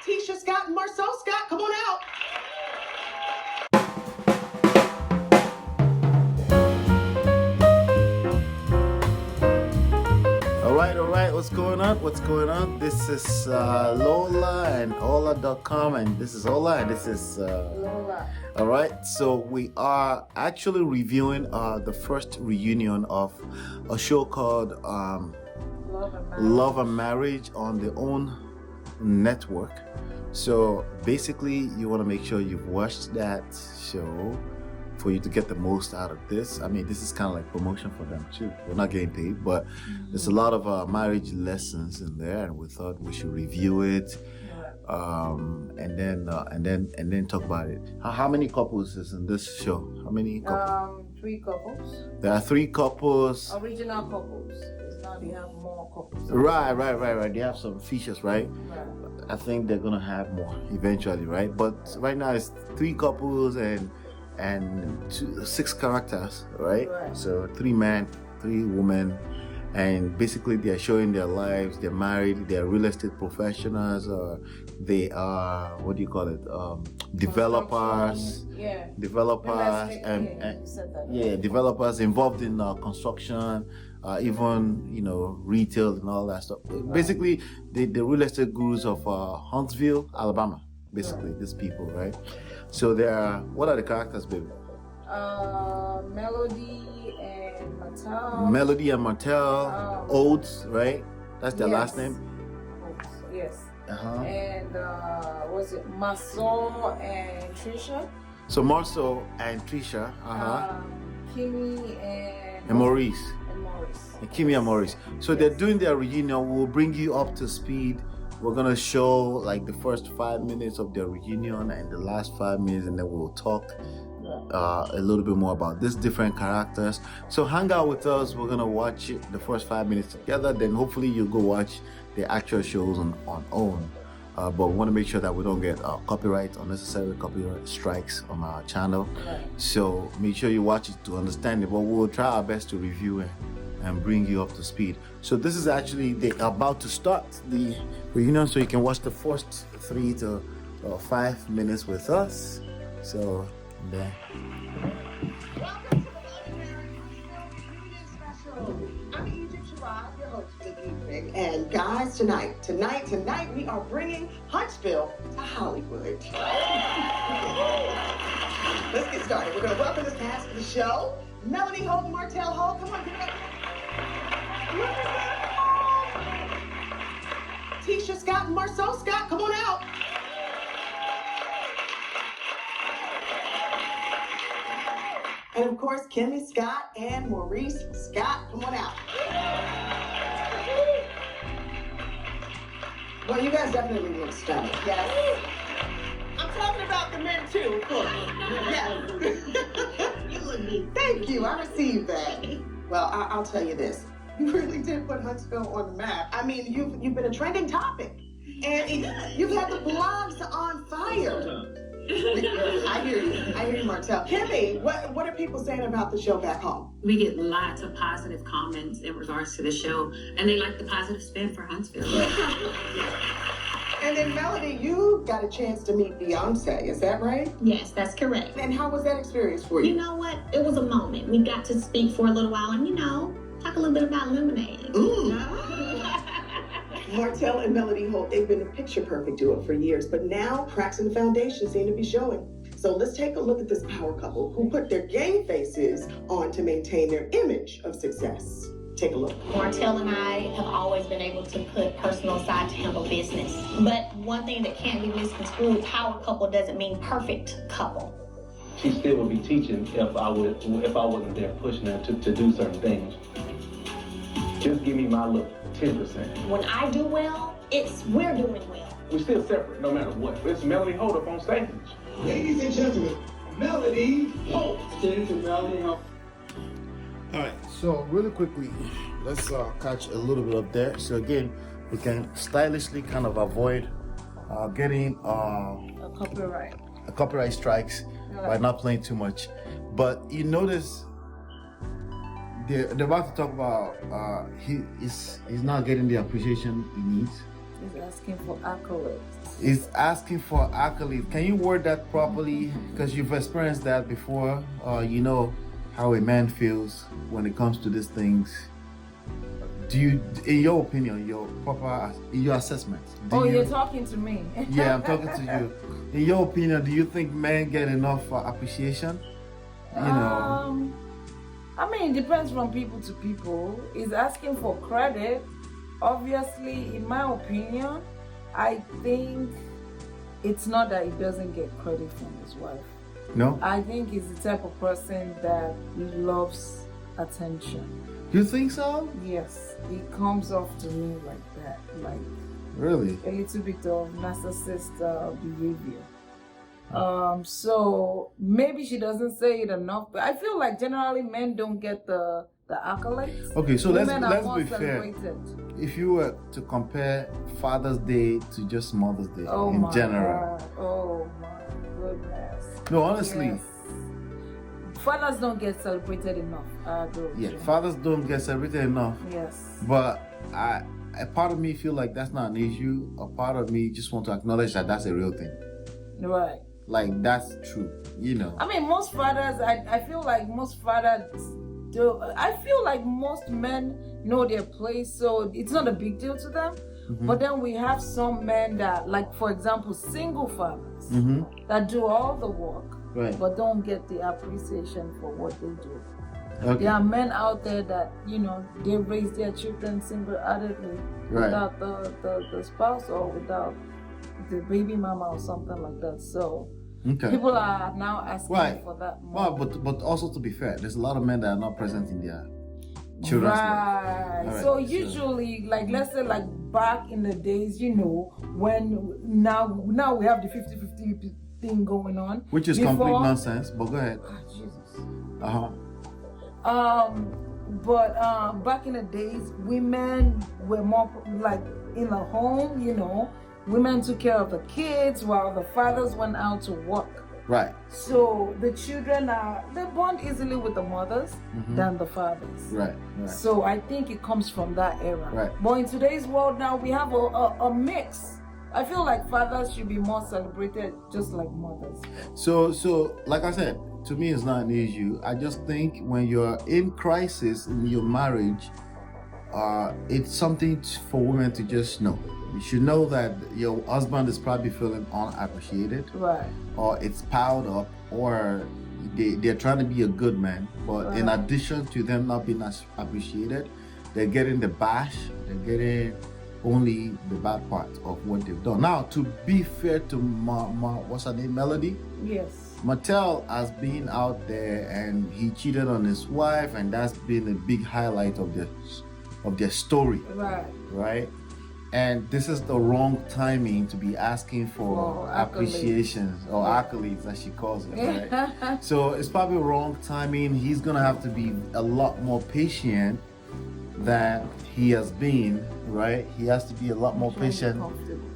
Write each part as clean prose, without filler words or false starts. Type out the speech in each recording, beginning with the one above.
Tisha, Scott, and Marcel. Scott, come on out. All right, what's going on? What's going on? This is Lola and Ola.com, and this is Ola, and this is Lola. All right, so we are actually reviewing the first reunion of a show called Love and Marriage on the OWN network. So basically, you want to make sure you've watched that show for you to get the most out of this. I mean, this is kind of like promotion for them too. We're not getting paid, but there's a lot of marriage lessons in there, and we thought we should review it, and then talk about it. How many couples is in this show? How many couples? 3 couples. There are 3 couples. Original couples. It's now they have more couples. Right. They have some features, right? Right. I think they're gonna have more eventually, right? But right now it's 3 couples and 6 characters, right? So 3 men, 3 women, and basically they're showing their lives. They're married, they're real estate professionals, or they are, what do you call it, developers. Developers and developers involved in construction, even retail and all that stuff. Basically the real estate gurus of Huntsville, Alabama. Basically these people, right? So what are the characters, baby? Melody and Martell, Holts, right? That's their last name? Holts, yes. Uh-huh. And was it Marcel and Tisha? So Marcel and Tisha, Kimmy and Maurice. And Kimmy and Maurice. So they're doing their reunion. We'll bring you up to speed. We're gonna show like the first 5 minutes of their reunion and the last 5 minutes, and then we'll talk a little bit more about these different characters. So hang out with us. We're gonna watch the first 5 minutes together. Then hopefully you'll go watch the actual shows on OWN. But we want to make sure that we don't get unnecessary copyright strikes on our channel. So make sure you watch it to understand it. But we'll try our best to review it and bring you up to speed. So this is actually about to start the reunion, so you can watch the first 3 to 5 minutes with us. So there. Welcome to the Love and Marriage Reunion Special. I'm Egypt Sharad, your host for the evening. And guys, tonight we are bringing Huntsville to Hollywood. Let's get started. We're going to welcome this cast of the show. Melody, Holt, and Martell. Holt, come on, give it up. Tisha, Scott, and Marcel. Scott, come on out. And of course, Kimmy, Scott, and Maurice. Scott, come on out. Well, you guys definitely look stunning. Yes. I'm talking about the men too, of course. Yes. You look neat. Thank you. I received that. Well, I'll tell you this. You really did put Huntsville on the map. I mean, you've been a trending topic, and you've had the blogs on fire. I hear you, Martell. Kimmy, what are people saying about the show back home? We get lots of positive comments in regards to the show, and they like the positive spin for Huntsville. And then Melody, you got a chance to meet Beyonce, is that right? Yes, that's correct. And how was that experience for you? You know what? It was a moment. We got to speak for a little while and, talk a little bit about lemonade. Martell and Melody Holt, they've been a picture-perfect duo for years, but now cracks in the foundation seem to be showing. So let's take a look at this power couple who put their game faces on to maintain their image of success. Take a look. Martell and I have always been able to put personal aside to handle business. But one thing that can't be misconstrued, power couple doesn't mean perfect couple. She still would be teaching if I wasn't there pushing her to do certain things. Just give me my look, 10%. When I do well, we're doing well. We're still separate no matter what. It's Melody Holt up on stage. Ladies and gentlemen, Melody Holt. Stand to Melody Holt. All right, so really quickly, let's catch a little bit up there. So again, we can stylishly kind of avoid getting A copyright strikes by not playing too much. But you notice they're about to talk about he's not getting the appreciation he needs He's asking for accolades. He's asking for accolades. Can you word that properly? Because you've experienced that before. You know how a man feels when it comes to these things. Do you, in your opinion, in your assessment? You're talking to me. Yeah, I'm talking to you. In your opinion, do you think men get enough appreciation? You know. I mean, it depends from people to people. He's asking for credit. Obviously, in my opinion, I think it's not that he doesn't get credit from his wife. No? I think he's the type of person that loves attention. You think so? Yes, he comes off to me like that, like really a little bit of narcissist behavior. So maybe she doesn't say it enough, but I feel like generally men don't get the accolades. Okay, so let's more be fair. celebrated. If you were to compare Father's Day to just Mother's Day in general. God. Oh my goodness. No, honestly. Yes. Fathers don't get celebrated enough. Fathers don't get celebrated enough. Yes. But a part of me feel like that's not an issue. A part of me just want to acknowledge that that's a real thing. Right. Like that's true, you know. I mean, most fathers, I feel like most fathers do. I feel like most men know their place, so it's not a big deal to them. Mm-hmm. But then we have some men that, like for example, single fathers that do all the work. Right. But don't get the appreciation for what they do. Okay. There are men out there that, you know, they raise their children single-handedly without the spouse or without the baby mama or something like that. So people are now asking for that more. Well, but also to be fair, there's a lot of men that are not present in their children's life. Right. So usually, like let's say like back in the days, you know, when now we have the 50-50 thing going on, which is complete nonsense, but go ahead. Oh, Jesus. But back in the days, women were more like in the home, you know, women took care of the kids while the fathers went out to work. Right. So the children they bond easily with the mothers than the fathers. Right. So I think it comes from that era. Right. But in today's world now, we have a mix. I feel like fathers should be more celebrated just like mothers. So like I said, to me it's not an issue. I just think when you're in crisis in your marriage, it's something for women to just know. You should know that your husband is probably feeling unappreciated. Right. Or it's piled up, or they're trying to be a good man, but in addition to them not being as appreciated, they're getting the bash, they're getting only the bad part of what they've done. Now, to be fair to what's her name, Melody? Yes. Martell has been out there and he cheated on his wife, and that's been a big highlight of their story. Right. And this is the wrong timing to be asking for appreciation or accolades, as she calls it. Right? So it's probably wrong timing. He's gonna have to be a lot more patient than he has been. Right? He has to be a lot more patient.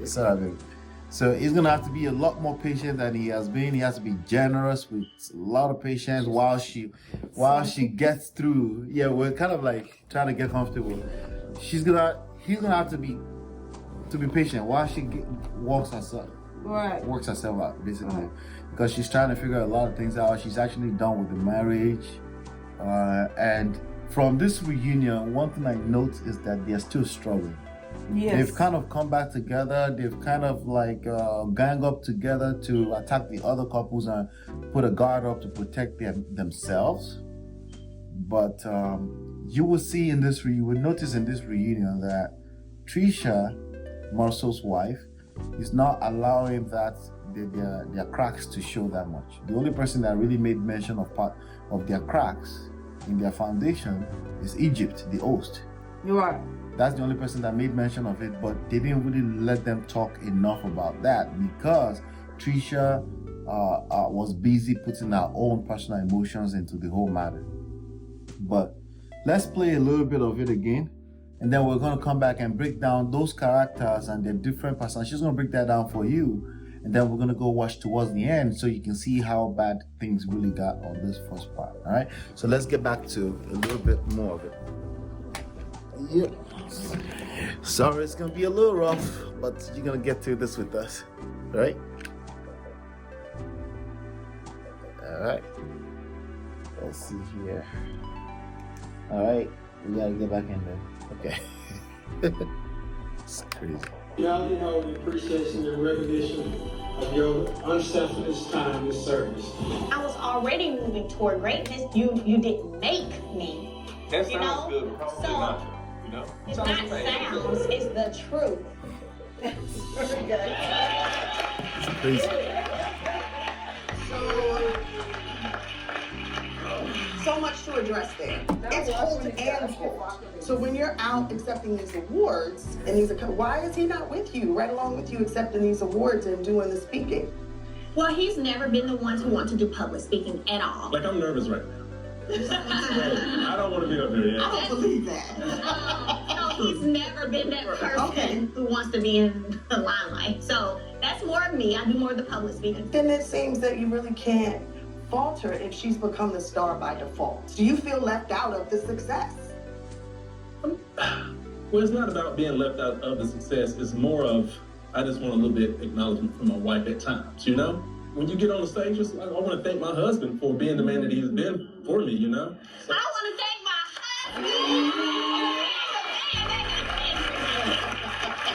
Sorry, baby. So he's gonna have to be a lot more patient than he has been. He has to be generous with a lot of patience while she gets through. Yeah, we're kind of like trying to get comfortable. He's gonna have to be patient while she works herself out, basically, because she's trying to figure a lot of things out. She's actually done with the marriage, and from this reunion, one thing I note is that they're still struggling. Yes. They've kind of come back together. They've kind of like gang up together to attack the other couples and put a guard up to protect themselves. But you will see you will notice in this reunion that Tisha, Marcel's wife, is not allowing their cracks to show that much. The only person that really made mention of their cracks in their foundation is Egypt, the host. You are. That's the only person that made mention of it, but they didn't really let them talk enough about that because Tisha was busy putting her own personal emotions into the whole matter. But let's play a little bit of it again, and then we're going to come back and break down those characters and their different personas. She's going to break that down for you, and then we're going to go watch towards the end so you can see how bad things really got on this first part. All right, so let's get back to a little bit more of it. Yeah. Sorry, it's gonna be a little rough, but you're gonna get through this with us, right? All right. Let's see here. All right, we gotta get back in there. Okay. It's crazy. Y'all, the appreciation and recognition of your unselfish time and service. I was already moving toward greatness. You didn't make me. That You sounds know? good, but probably So- not. It's not sounds, it's the truth. Very good. It's crazy. So much to address there. It's Holt and Holt. So when you're out accepting these awards, and why is he not with you, right along with you accepting these awards and doing the speaking? Well, he's never been the one to want to do public speaking at all. Like, I'm nervous right now. I don't want to be up there yet. I don't believe that. No, he's never been that person who wants to be in the limelight. So that's more of me. I do more of the public speaking. Then it seems that you really can't falter if she's become the star by default. Do you feel left out of the success? Well, it's not about being left out of the success. It's more of, I just want a little bit acknowledgement from my wife at times, you know? When you get on the stage, just like, I want to thank my husband for being the man that he's been for me, you know? So, I want to thank my husband.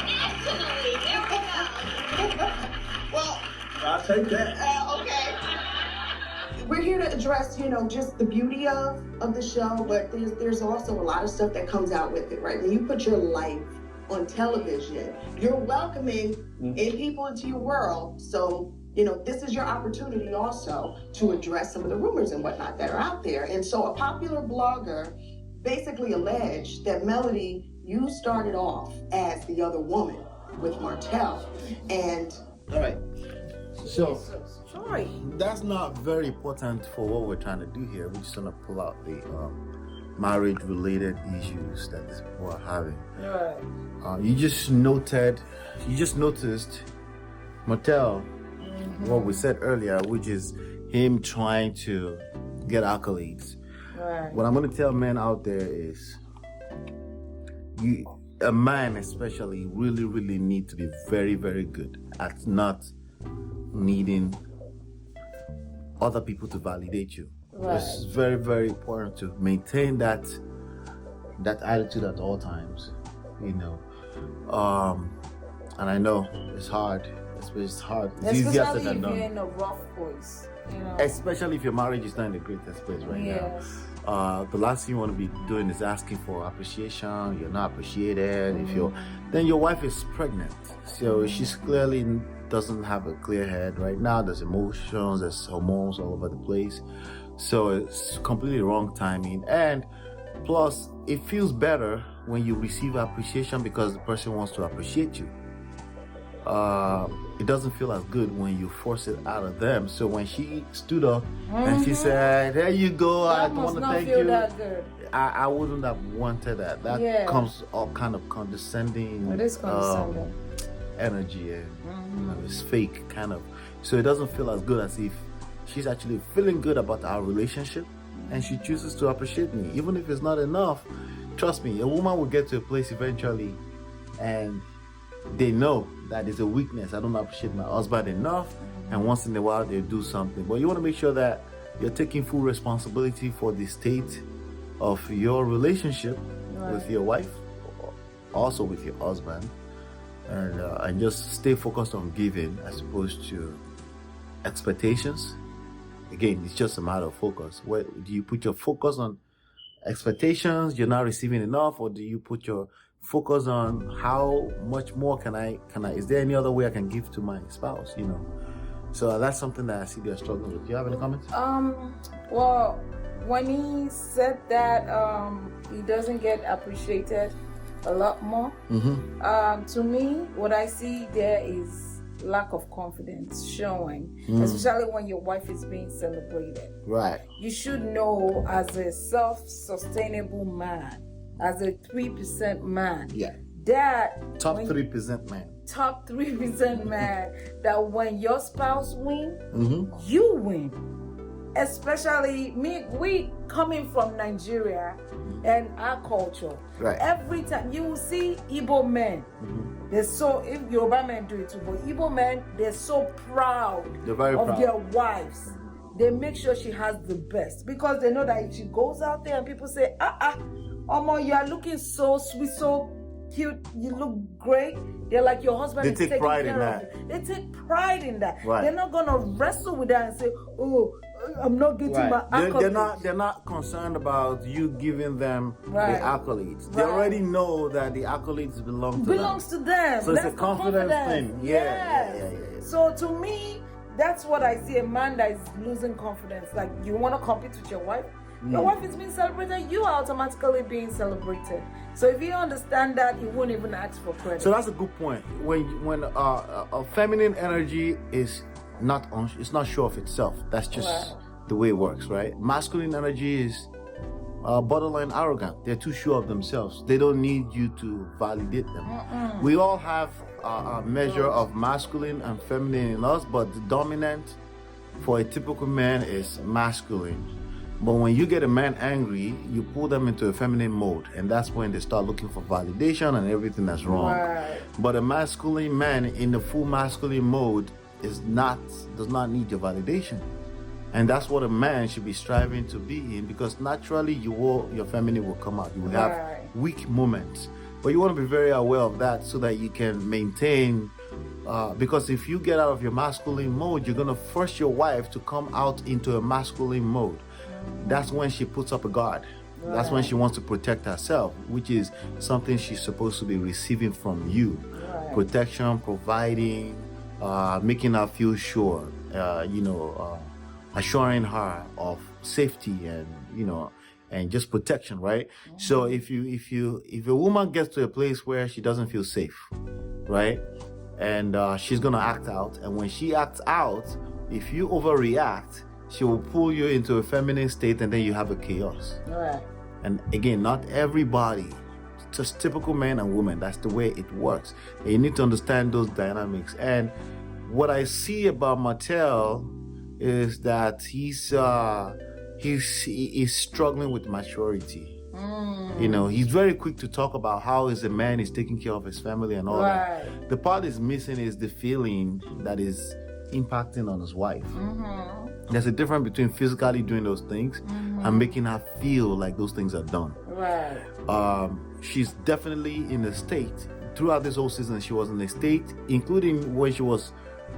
Nationally, there we go. Well, I'll take that. okay. We're here to address, just the beauty of the show, but there's also a lot of stuff that comes out with it, right? When you put your life on television, you're welcoming in people into your world. So, this is your opportunity also to address some of the rumors and whatnot that are out there. And so a popular blogger basically alleged that Melody, you started off as the other woman with Martell. And All right. So Sorry. that's not very important for what we're trying to do here. We're just gonna pull out the marriage-related issues that these people are having. Right. You just noticed Martell, what we said earlier, which is him trying to get accolades. Right. What I'm gonna tell men out there is, a man especially really need to be very, very good at not needing other people to validate you. Right. It's very, very important to maintain that attitude at all times, and I know it's hard. It's hard. It's easier said Especially than if done. you're in a rough place, Especially if your marriage is not in the greatest place right Yes. now. The last thing you want to be doing is asking for appreciation. You're not appreciated. Then your wife is pregnant, so she's clearly doesn't have a clear head right now. There's emotions, there's hormones all over the place, so it's completely wrong timing. And plus, it feels better when you receive appreciation because the person wants to appreciate you. It doesn't feel as good when you force it out of them. So when she stood up and she said, "There you go, I That want must to not thank feel you," that good. I wouldn't have wanted that. That comes all kind of condescending. It is condescending. Energy and it's fake kind of. So it doesn't feel as good as if she's actually feeling good about our relationship and she chooses to appreciate me, even if it's not enough. Trust me, a woman will get to a place eventually and they know that is a weakness. I don't appreciate my husband enough, and once in a while they do something. But you want to make sure that you're taking full responsibility for the state of your relationship with your wife, also with your husband, and just stay focused on giving as opposed to expectations. Again, it's just a matter of focus. Where do you put your focus on expectations? You're not receiving enough, or do you put your focus on how much more can I, is there any other way I can give to my spouse, So that's something that I see they're struggling with. Do you have any comments? Well, when he said that he doesn't get appreciated a lot more, to me, what I see there is lack of confidence showing, especially when your wife is being celebrated. Right. You should know, as a self-sustainable man, as a 3% man, that top 3% man, top 3% man, that when your spouse win, you win. especially we coming from Nigeria and our culture. Right. Every time you will see Igbo men, they're so, if Yoruba men do it too, but Igbo men, they're so proud They're very of proud. their wives. They make sure she has the best because they know that if she goes out there and people say, Omo, you are looking so sweet, so cute, you look great. They're like, your husband They is take taking pride in care that. of you. They take pride in that. Right. They're not gonna wrestle with that and say, oh, I'm not getting my accolades. They're not concerned about you giving them Right. the accolades. They Right. already know that the accolades belongs them. to them. So it's That's a the confidence confidence. thing. Yes. Yeah. So to me, that's what I see, a man that is losing confidence. Like, you want to compete with your wife? Your wife is being celebrated, you are automatically being celebrated. So if you understand that, you won't even ask for credit. So that's a good point. When a feminine energy is it's not sure of itself. That's just Right. the way it works, right? Masculine energy is borderline arrogant. They're too sure of themselves. They don't need you to validate them. We all have a measure of masculine and feminine in us, but the dominant for a typical man is masculine. But when you get a man angry, you pull them into a feminine mode, and that's when they start looking for validation and everything that's wrong. Right. But a masculine man in the full masculine mode does not need your validation. And that's what a man should be striving to be in, because naturally your feminine will come out. You will have Right. weak moments. But you want to be very aware of that so that you can maintain, because if you get out of your masculine mode, you're going to force your wife to come out into a masculine mode. That's when she puts up a guard. That's when she wants to protect herself, which is something she's supposed to be receiving from you. Right. Protection, providing, making her feel sure, assuring her of safety and just protection, right? So if a woman gets to a place where she doesn't feel safe, right, and she's gonna act out, and when she acts out, if you overreact, she will pull you into a feminine state, and then you have a chaos. Right. And again, not everybody, just typical men and women, that's the way it works. And you need to understand those dynamics. And what I see about Martell is that he's struggling with maturity. He's very quick to talk about how as a man is taking care of his family and all that. The part is missing is the feeling that is impacting on his wife. There's a difference between physically doing those things and making her feel like those things are done. Right. She's definitely in a state. Throughout this whole season, she was in a state, including when she was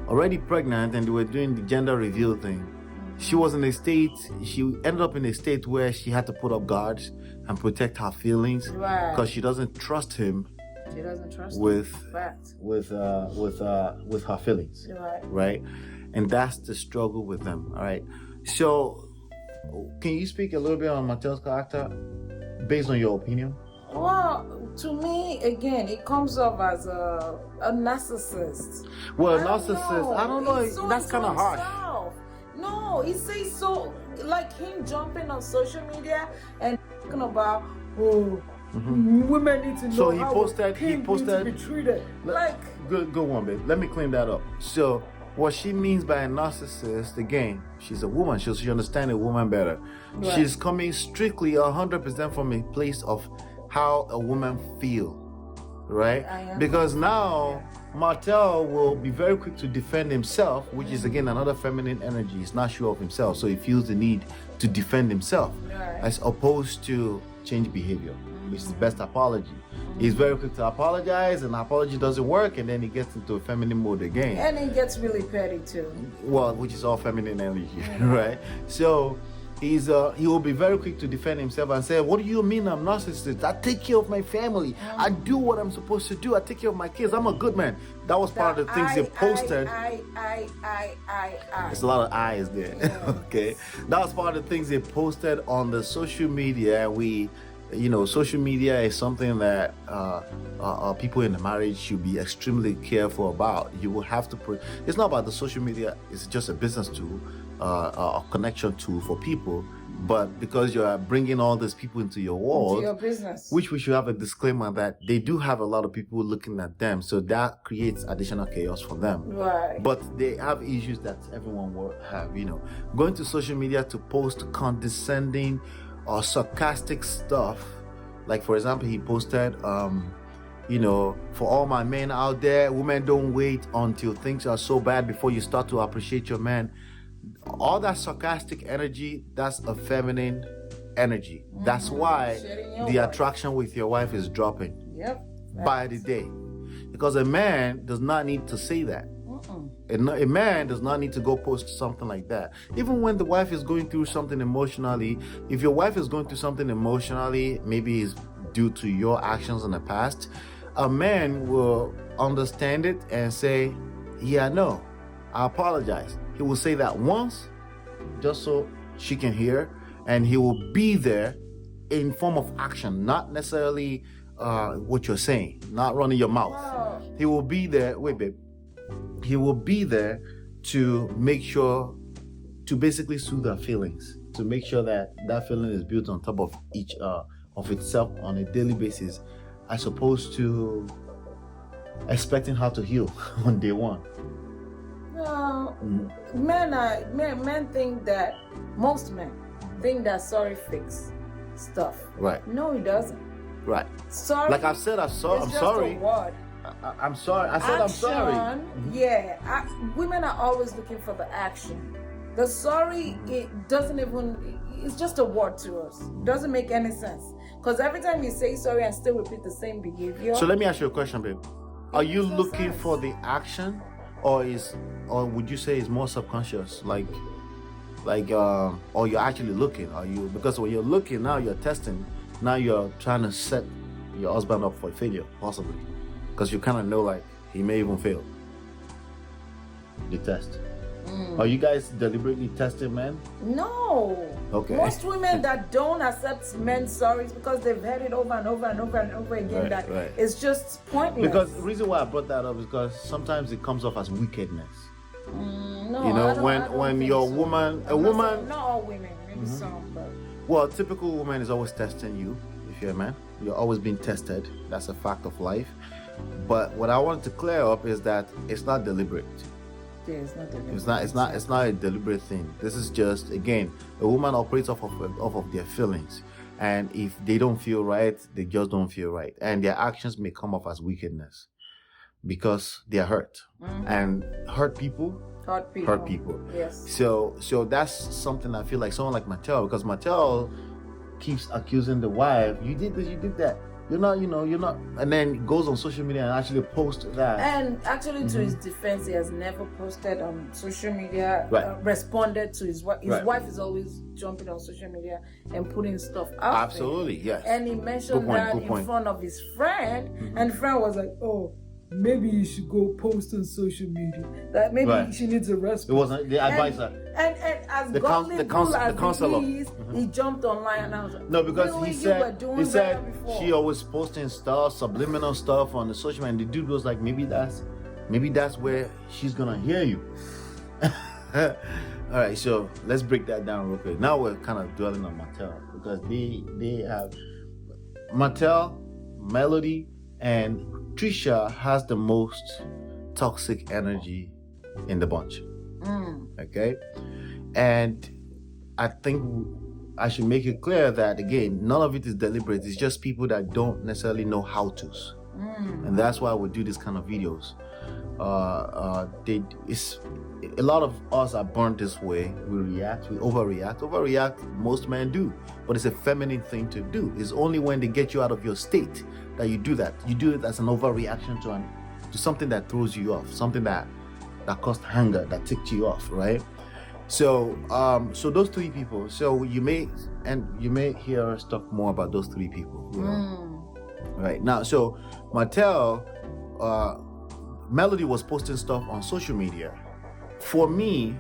already pregnant and they were doing the gender reveal thing. She was in a state, she ended up in a state where she had to put up guards and protect her feelings because she doesn't trust him. She doesn't trust with him. with her feelings, right? And that's the struggle with them. All right. So, can you speak a little bit on Martell's character, based on your opinion? Well, to me, again, it comes off as a narcissist. Well, narcissist, I don't know. So That's kind of harsh. No, he says so, like him jumping on social media and talking about, women need to know So he how posted need to be treated. Good one, babe. Let me clean that up. So, what she means by a narcissist, again, she's a woman. She understands a woman better. Right. She's coming strictly 100% from a place of how a woman feel, right? Because now Martell will be very quick to defend himself, which is again another feminine energy. He's not sure of himself, so he feels the need to defend himself, as opposed to change behavior, which is the best apology. He's very quick to apologize, and the apology doesn't work, and then he gets into a feminine mode again. And he gets really petty too. Well, which is all feminine energy, right? So he will be very quick to defend himself and say, "What do you mean I'm narcissist? I take care of my family. I do what I'm supposed to do. I take care of my kids. I'm a good man." That was part of the things they posted. There's a lot of I's there. Okay, that was part of the things they posted on the social media. Social media is something that people in the marriage should be extremely careful about. You will have to it's not about the social media, it's just a business tool, a connection tool for people. But because you are bringing all these people into your world, into your business, which we should have a disclaimer that they do have a lot of people looking at them, so that creates additional chaos for them. right? But they have issues that everyone will have, going to social media to post condescending or sarcastic stuff. Like, for example, he posted, for all my men out there, women don't wait until things are so bad before you start to appreciate your man. All that sarcastic energy, that's a feminine energy. That's why the attraction with your wife is dropping by the day. Because a man does not need to say that. A man does not need to go post something like that. Even when the wife is going through something emotionally, if your wife is going through something emotionally, maybe it's due to your actions in the past, a man will understand it and say, yeah, no, I apologize. He will say that once, just so she can hear, and he will be there in form of action, not necessarily what you're saying, not running your mouth. Wow. He will be there, wait, babe. He will be there to make sure, to basically soothe her feelings, to make sure that that feeling is built on top of each of itself on a daily basis, as opposed to expecting her to heal on day one. No, men think that, most men think that sorry fix stuff. Right. No, it doesn't. Right. Sorry. Like I've said, I'm sorry. A word. I'm sorry. I said action, I'm sorry. Yeah. Women are always looking for the action. The sorry, it doesn't even, it's just a word to us. It doesn't make any sense. Because every time you say sorry and still repeat the same behavior. So let me ask you a question, babe. Are you makes no looking sense. for the action, or would you say it's more subconscious? Or you're actually looking? Are you, because when you're looking now, you're testing. Now you're trying to set your husband up for failure, possibly, because you kind of know like he may even fail the test. Are you guys deliberately testing men? No. Okay. Most women that don't accept men's sorries because they've heard it over and over and over and over again, Right. it's just pointless. Because the reason why I brought that up is because sometimes it comes off as wickedness. No, You know, I don't when think your so. woman, a I'm not woman, saying- not all women, maybe some, but well, a typical woman is always testing you. If you're a man, you're always being tested. That's a fact of life. But what I wanted to clear up is that it's not deliberate. yeah, it's not deliberate. It's not a deliberate thing. This is just, again, a woman operates off of their feelings, and if they don't feel right, they just don't feel right, and their actions may come off as wickedness because they are hurt, and hurt people. Yes. So that's something I feel like someone like Martell, because Martell keeps accusing the wife, you did this, you did that. You're not, and then goes on social media and actually posts that. And actually, to his defense, he has never posted on social media, responded to his wife. His wife is always jumping on social media and putting stuff out Absolutely, there. yes. And he mentioned that in front of his friend, and the friend was like, oh, maybe you should go post on social media. That maybe she needs a response. It wasn't the advisor. And as The godly counselor. as he is, he jumped online and I was like, No, because really? he You said were doing that before. she always posting stuff, subliminal stuff on the social media, and the dude was like, maybe that's where she's gonna hear you. All right, so let's break that down real quick. Now we're kind of dwelling on Martell, because they have Martell, Melody, and Tisha has the most toxic energy in the bunch. Okay, and I think I should make it clear that, again, none of it is deliberate. It's just people that don't necessarily know how to's, and that's why we do this kind of videos. A lot of us are born this way. We react, we overreact. Most men do, but it's a feminine thing to do. It's only when they get you out of your state that you do that. You do it as an overreaction to something that throws you off, something that caused anger, that ticked you off, right? So those three people. So you may hear us talk more about those three people, right now. So Martell, Melody was posting stuff on social media. For me,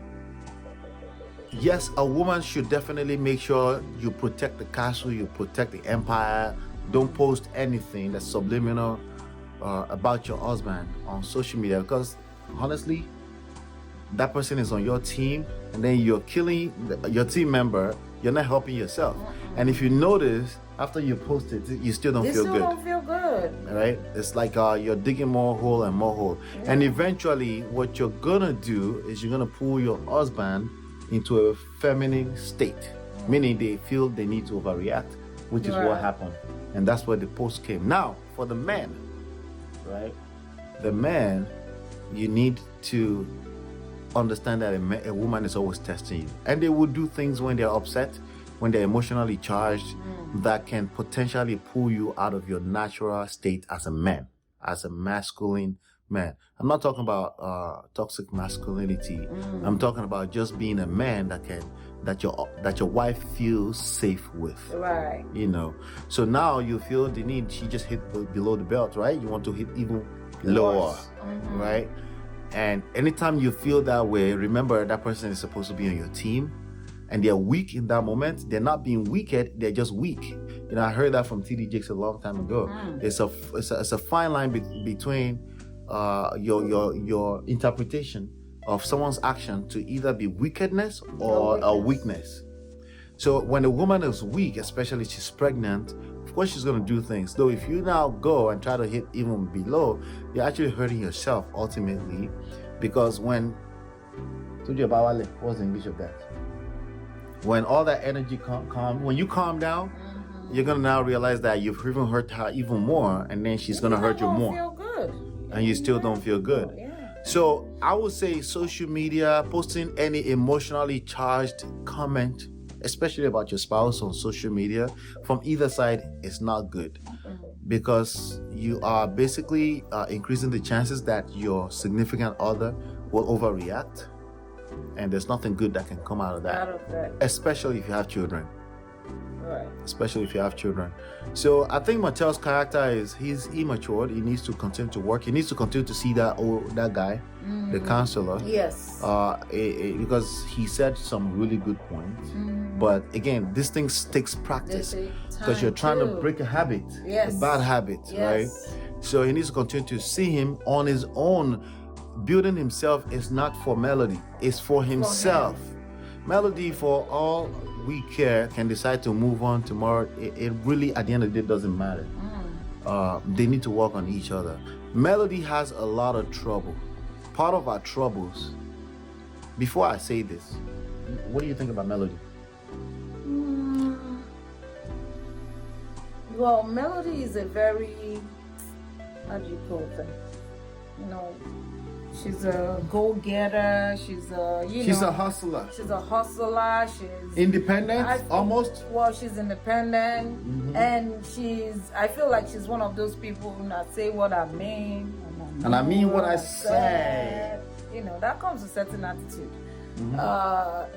yes, a woman should definitely make sure you protect the castle, you protect the empire. Don't post anything that's subliminal about your husband on social media, because honestly, that person is on your team, and then you're killing your team member you're not helping yourself. And if you notice, after you post it, you still don't feel good. Don't feel good. Right? It's like you're digging more hole and more hole. Yeah. And eventually, what you're gonna do is you're gonna pull your husband into a feminine state, meaning they feel they need to overreact, which is what happened. And that's where the post came. Now, for the man, right? The man, you need to understand that a woman is always testing you. And they will do things when they're upset, when they're emotionally charged, that can potentially pull you out of your natural state as a man, as a masculine man. I'm not talking about toxic masculinity. I'm talking about just being a man that your wife feels safe with. Right. You know. So now you feel the need. She just hit below the belt, right? You want to hit even lower, right? And anytime you feel that way, remember that person is supposed to be on your team, and they're weak in that moment. They're not being wicked; they're just weak. You know, I heard that from T.D. Jakes a long time ago. It's a fine line between your interpretation of someone's action to either be wickedness or a weakness. So when a woman is weak, especially if she's pregnant, of course she's going to do things. Though if you now go and try to hit even below, you're actually hurting yourself ultimately, because when what's the English of that? When all that energy when you calm down, you're going to now realize that you've even hurt her even more, and then she's going to hurt you more. Feel good. And you still don't feel good. So I would say social media, posting any emotionally charged comment, especially about your spouse on social media, from either side is not good, because you are basically increasing the chances that your significant other will overreact, and there's nothing good that can come out of that. Especially if you have children. Right. Especially if you have children. So I think Martell's character he's immature. He needs to continue to work. He needs to continue to see that guy, the counselor. Yes. Because he said some really good points. But again, this thing takes practice, because you're trying to break a habit, a bad habit, right? So he needs to continue to see him on his own. Building himself is not for Melody, it's for himself. Melody, for all we care, can decide to move on tomorrow. It really, at the end of the day, doesn't matter. They need to work on each other. Melody has a lot of trouble. Part of our troubles, before I say this, what do you think about Melody? Well, Melody is a very, how do you call it? You know, she's a go-getter. She's a hustler. She's a hustler. She's independent, almost. Well, she's independent, and I feel like she's one of those people who not say what I mean, and I mean what I say. You know, that comes with a certain attitude.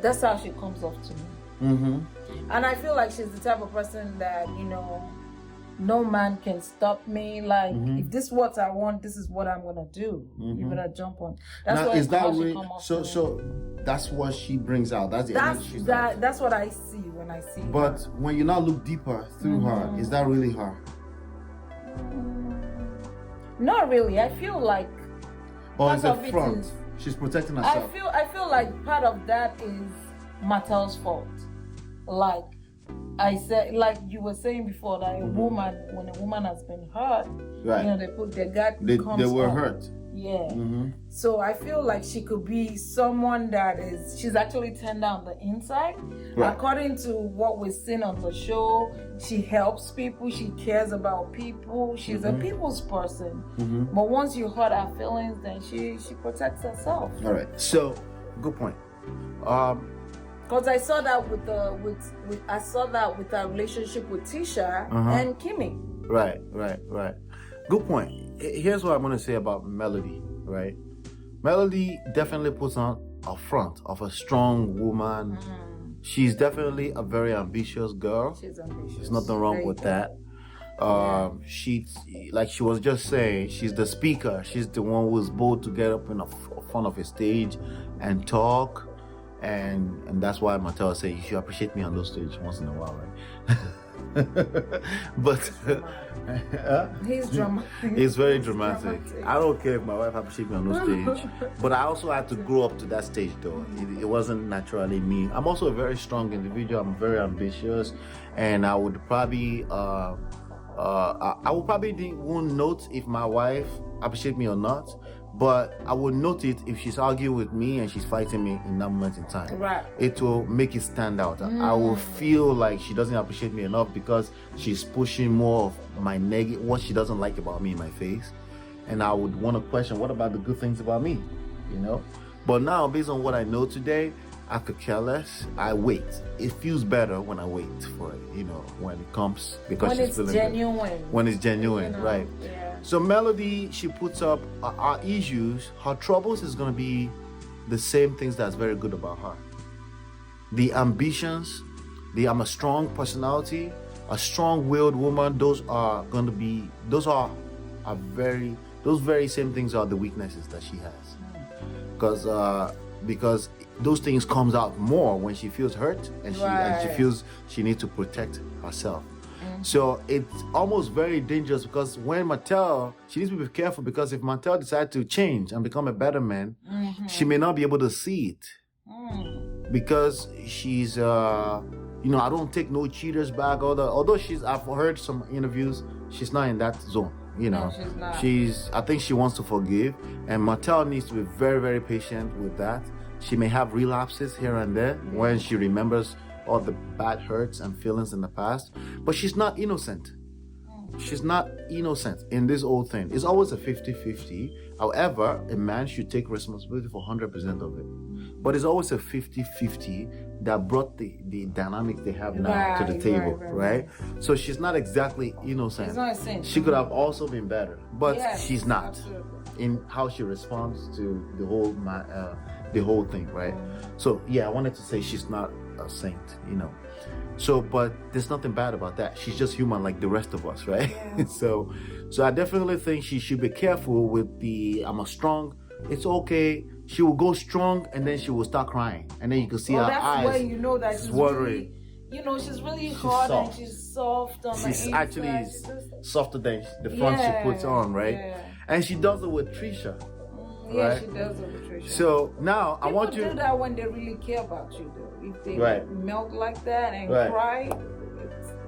That's how she comes off to me. And I feel like she's the type of person that, you know, no man can stop me. Like, if this is what I want, this is what I'm gonna do. You better jump on. That's now, what is that really so that's what she brings out. That's what I see when I see But her. when you now look deeper through her, is that really her? Not really. I feel like or is it front? She's protecting herself. I feel like part of that is Martell's fault. Like I said, like you were saying before, that a woman, when a woman has been hurt, you know, they put their guard. They were hurt. Yeah. So I feel like she could be someone she's actually tender on the inside. Right. According to what we've seen on the show, she helps people, she cares about people, she's a people's person. But once you hurt her feelings, then she protects herself. All right. So, good point. Because I saw that with her relationship with Tisha and Kimmy. Right. Good point. Here's what I'm going to say about Melody, right? Melody definitely puts on a front of a strong woman. She's definitely a very ambitious girl. She's ambitious. There's nothing wrong with that. She's, like she was just saying, she's the speaker. She's the one who's bold to get up in front of a stage and talk. And that's why Martell says you should appreciate me on those stages once in a while, right? But He's dramatic. it's very dramatic. I don't care if my wife appreciates me on no stage, but I also had to grow up to that stage though. It wasn't naturally me. I'm also a very strong individual. I'm very ambitious, and I would probably won't note if my wife appreciates me or not, but I will note it if she's arguing with me and she's fighting me in that moment in time. Right. It will make it stand out. I will feel like she doesn't appreciate me enough because she's pushing more of my negative, what she doesn't like about me in my face. And I would want to question, what about the good things about me? You know? But now, based on what I know today, I could care less. I wait. It feels better when I wait for it, you know, when it comes, because When she's it's feeling genuine. good. When it's genuine, You know, right? yeah. So Melody, she puts up our issues, her troubles is going to be the same things that's very good about her. The ambitions, I'm a strong personality, a strong-willed woman, those very same things are the weaknesses that she has. Because those things comes out more when she feels hurt and she feels she needs to protect herself. So it's almost very dangerous, because when Martell, she needs to be careful, because if Martell decides to change and become a better man, she may not be able to see it, because she's I don't take no cheaters back. Although I've heard some interviews, she's not in that zone. No, she's not. I think she wants to forgive, and Martell needs to be very, very patient with that. She may have relapses here and there when she remembers all the bad hurts and feelings in the past, but she's not innocent. She's not innocent in this whole thing. It's always a 50-50. However, a man should take responsibility for 100% of it. But it's always a 50-50 that brought the dynamics they have now to the table, right? So she's not exactly innocent. She's not innocent. She could have also been better, but she's not. Absolutely. In how she responds to the whole thing, right? So yeah, I wanted to say she's not a saint, So, but there's nothing bad about that. She's just human like the rest of us, right? Yeah. So I definitely think she should be careful with I'm a strong. It's okay. She will go strong and then she will start crying, and then you can see her that's eyes. when you know that she's worried. really, she's really hard soft. and she's soft on the She's inside. actually She's just- softer than the front she puts on, right? Yeah. And she does it with Tisha. Yeah, Right. she does it with Trisha. So now I want you. People do that when they really care about you, though. If they Right. melt like that and Right. cry,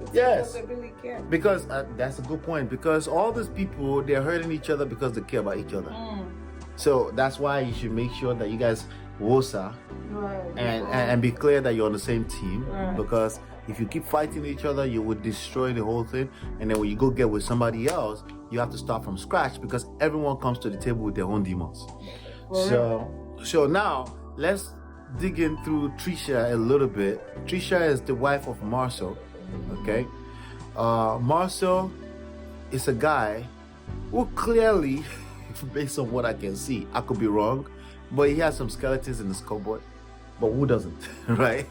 it's Yes. because they really care. Because that's a good point. Because all these people, they're hurting each other because they care about each other. So that's why you should make sure that you guys wosa Right. and be clear that you're on the same team. Right. Because if you keep fighting each other, you would destroy the whole thing. And then when you go get with somebody else, you have to start from scratch, because everyone comes to the table with their own demons. So now let's dig in through Tisha a little bit. Tisha is the wife of Marcel. Okay, Marcel is a guy who clearly, based on what I can see, I could be wrong, but he has some skeletons in his cupboard. But who doesn't, right?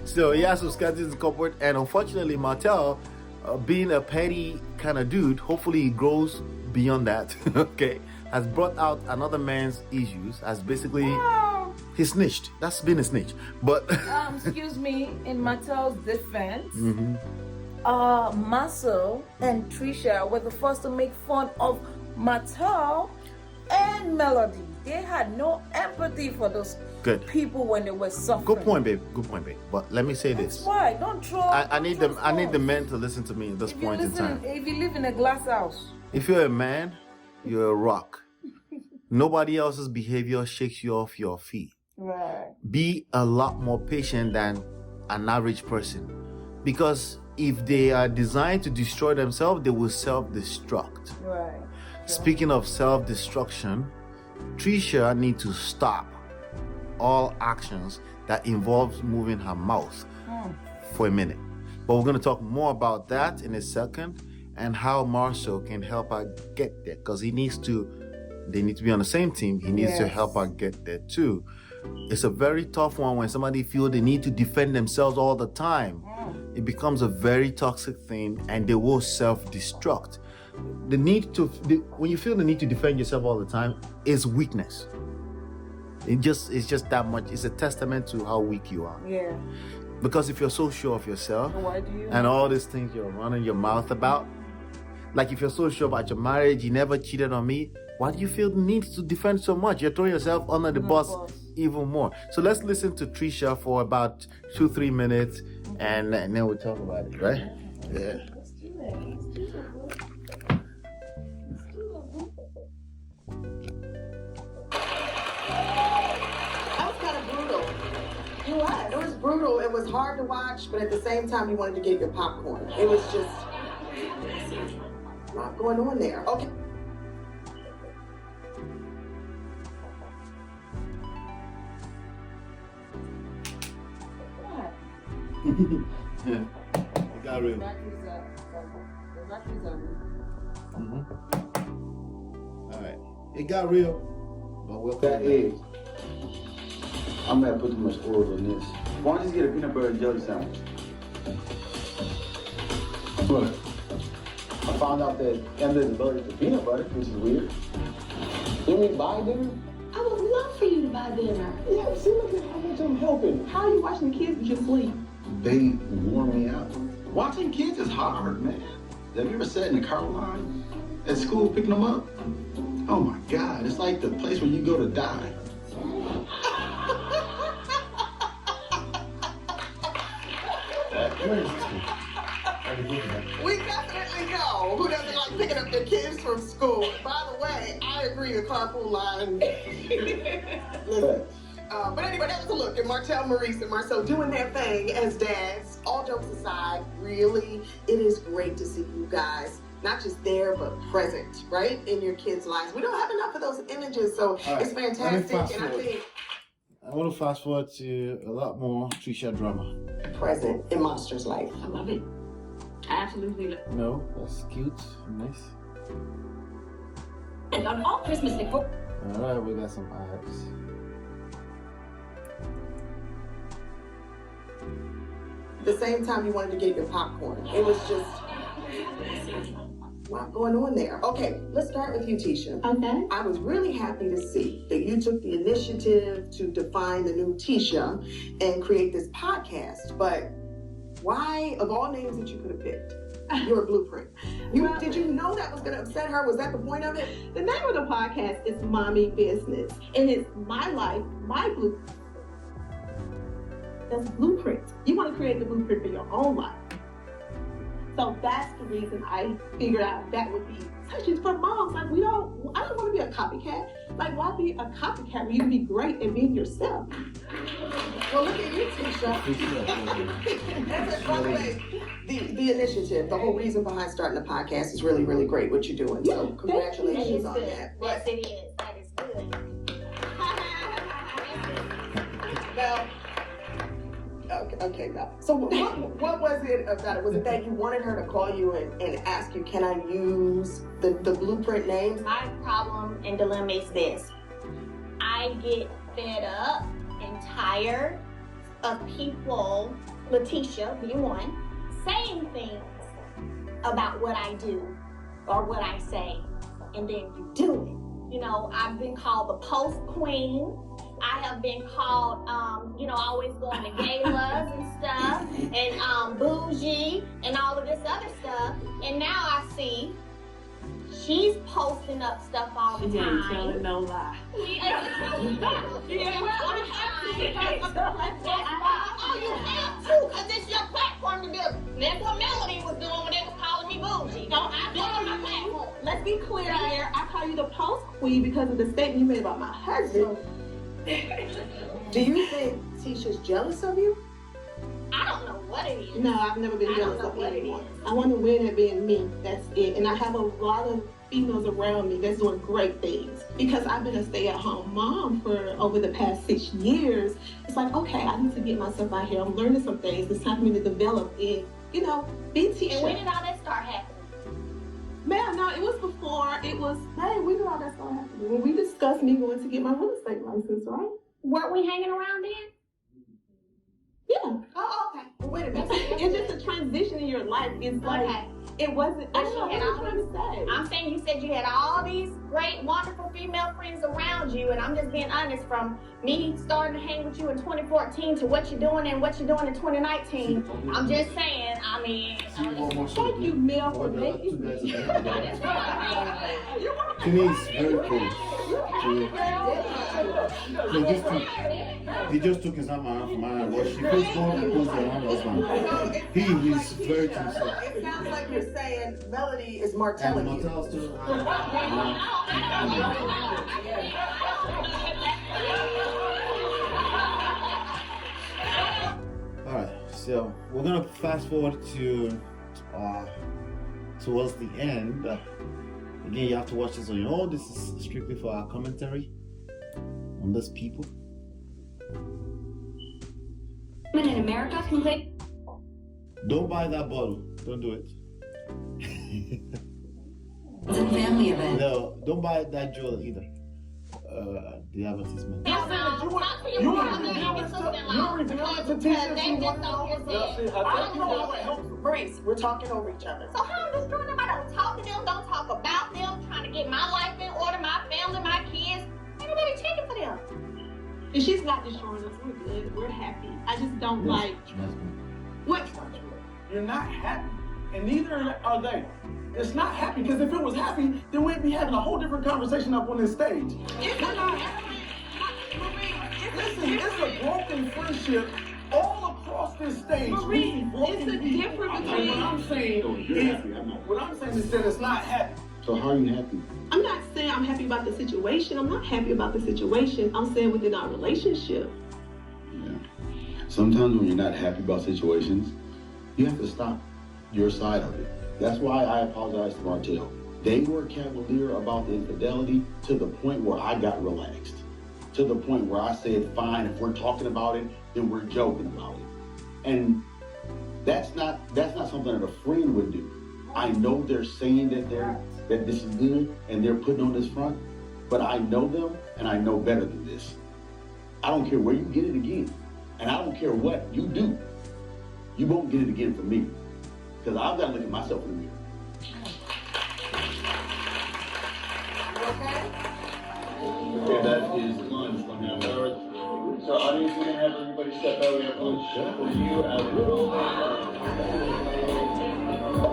So he has some skeletons in his cupboard, and unfortunately, Martell, being a petty kind of dude, hopefully he grows beyond that. Okay, has brought out another man's issues, has basically he snitched. That's been a snitch. But Excuse me, in Martell's defense, Marcel and Trisha were the first to make fun of Martell and Melody. They had no empathy for those people when they were suffering. Good point, babe. Good point, babe. But let me say That's this. why. Don't troll. I need them. I need the men to listen to me at this point in time. If you live in a glass house, If you're a man, you're a rock. Nobody else's behavior shakes you off your feet. right? Be a lot more patient than an average person, because if they are designed to destroy themselves, they will self-destruct. Right. Speaking of self-destruction, Tisha needs to stop all actions that involves moving her mouth for a minute. But we're going to talk more about that in a second, and how Marcel can help her get there, because they need to be on the same team. He needs to help her get there too. It's a very tough one when somebody feels they need to defend themselves all the time. It becomes a very toxic thing, and they will self-destruct. When you feel the need to defend yourself all the time, is weakness. It's just that much. It's a testament to how weak you are. Yeah. Because if you're so sure of yourself Why do you? and all these things you're running your mouth about, like if you're so sure about your marriage, you never cheated on me, why do you feel the need to defend so much? You're throwing yourself under the bus even more. So let's listen to Tisha for about 2-3 minutes and then we'll talk about it, right? Yeah. Let's do that. Let's do that. That was kind of brutal. It was brutal. It was hard to watch, but at the same time, you wanted to get your popcorn. It was just a lot going on there. Okay. Yeah. It got real. All right. It got real, but we'll That is. I'm gonna put too much oil on this. Why don't you just get a peanut butter and jelly sandwich? Look, I found out that Emma is allergic to peanut butter, which is weird. Didn't we buy dinner? I would love for you to buy dinner. Yeah, see, look at how much I'm helping. How are you watching the kids with your sleep? They wore me out. Watching kids is hard, man. Have you ever sat in the car line at school picking them up? Oh my God, it's like the place where you go to die. We definitely know who doesn't like picking up their kids from school. By the way, I agree, the carpool line. Listen. But anyway, that was a look at Martell, Maurice, and Marcel doing their thing as dads. All jokes aside, really, it is great to see you guys not just there, but present, right, in your kids' lives. We don't have enough of those images, so it's fantastic. And I think I want to fast forward to a lot more Tisha drama. present in Monster's life. I love it. I absolutely love it. No, that's cute, nice. And on all Christmas Day, All right, we got some ads. At the same time, you wanted to get your popcorn. It was just a lot going on there. Okay, let's start with you, Tisha. okay. I was really happy to see that you took the initiative to define the new Tisha and create this podcast. But why, of all names that you could have picked, your blueprint? Did you know that was going to upset her? Was that the point of it? The name of the podcast is Mommy Business, and it's my life, my blueprint. That's blueprint. You want to create the blueprint for your own life. So that's the reason I figured out that would be touching for moms. Like I don't want to be a copycat. Like why be a copycat when you can be great at being yourself? Well, look at you, Tisha. By the way, the initiative, the whole reason behind starting the podcast is really, really great what you're doing. So congratulations on that. Yes, it is. That is good. Now, okay, now. So what was it about it? Was it that you wanted her to call you and ask you, can I use the blueprint names? My problem and dilemma is this. I get fed up and tired of people, Letitia being one, saying things about what I do or what I say, and then you do it. You know, I've been called the post queen. I have been called, always going to galas and stuff, and bougie, and all of this other stuff. And now I see she's posting up stuff all the time. Telling no lie. Oh, you have to, because it's your platform to do. That's what Melody was doing when they was calling me bougie. Don't I do it on my platform? Let's be clear here. I call you the post queen because of the statement you made about my husband. Do you think Tisha's jealous of you? I don't know what it is. No, I've never been I don't jealous know of what it anyone. is. I want to win at being me. That's it. And I have a lot of females around me that's doing great things. Because I've been a stay-at-home mom for over the past 6 years. It's like, okay, I need to get myself out here. I'm learning some things. It's time for me to develop and, be Tisha. And when did all that start happening? Man, no, it was before. It was, hey, when did all that start happening? When we discussed me going to get my real estate license, right? Weren't we hanging around then? Yeah. Oh, okay. Well, wait a minute. It's just a transition in your life. It's like, Okay. It wasn't. I don't know what you're trying to say. I'm saying you said you had all these great, wonderful female friends around you, and I'm just being honest. From me starting to hang with you in 2014 to what you're doing in 2019, I'm just saying. I mean, Thank you, Mel, for making me. Kimmy's very cool. He just took his arm out from my hand. Well, she first go and goes to her husband. He is very true. It sounds like you're saying Melody is Martell. And Martell's too. Alright, so we're gonna fast forward to towards the end. Again, you have to watch this on your own. This is strictly for our commentary on these people. Women in America can play. Don't buy that bottle. Don't do it. It's a family event. No, don't buy that jewel either. The advertisement. You want to Maurice, we're talking over each other. So how I'm destroying them? I don't talk to them, don't talk about them, trying to get my life in order, my family, my kids. Ain't nobody checking for them. And she's not destroying us. We're good. We're happy. I just don't like. What? You're not happy, and neither are they. It's not happy, because if it was happy, then we'd be having a whole different conversation up on this stage. We're not happy. Listen, it's a broken friendship all across this stage. Maurice, it's a difference between. What I'm saying is that it's not happy. So how are you happy? I'm not saying I'm happy about the situation. I'm not happy about the situation. I'm saying within our relationship. Yeah. Sometimes when you're not happy about situations, you have to stop your side of it. That's why I apologize to Martell. They were cavalier about the infidelity to the point where I got relaxed. To the point where I said, fine, if we're talking about it, then we're joking about it. And that's not something that a friend would do. I know they're saying that this is good and they're putting on this front, but I know them and I know better than this. I don't care where you get it again, and I don't care what you do. You won't get it again from me, because I've got to look at myself in the mirror. Okay, that is lunch from your marriage. So audience, we're gonna have everybody step out. We have lunch for you,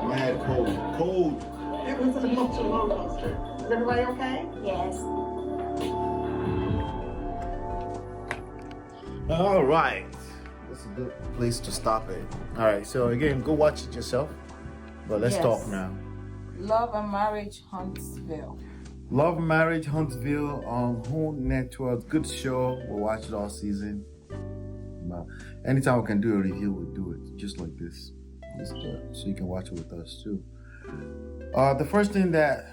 Mad cold. It was an emotional roller coaster. Is everybody okay? Yes. All right, that's a good place to stop it. All right, so again, go watch it yourself. But let's talk now. Love and Marriage Huntsville. Love and Marriage Huntsville on Holt Network. Good show. We'll watch it all season. But anytime we can do a review, we'll do it just like this. Just so you can watch it with us too. The first thing that,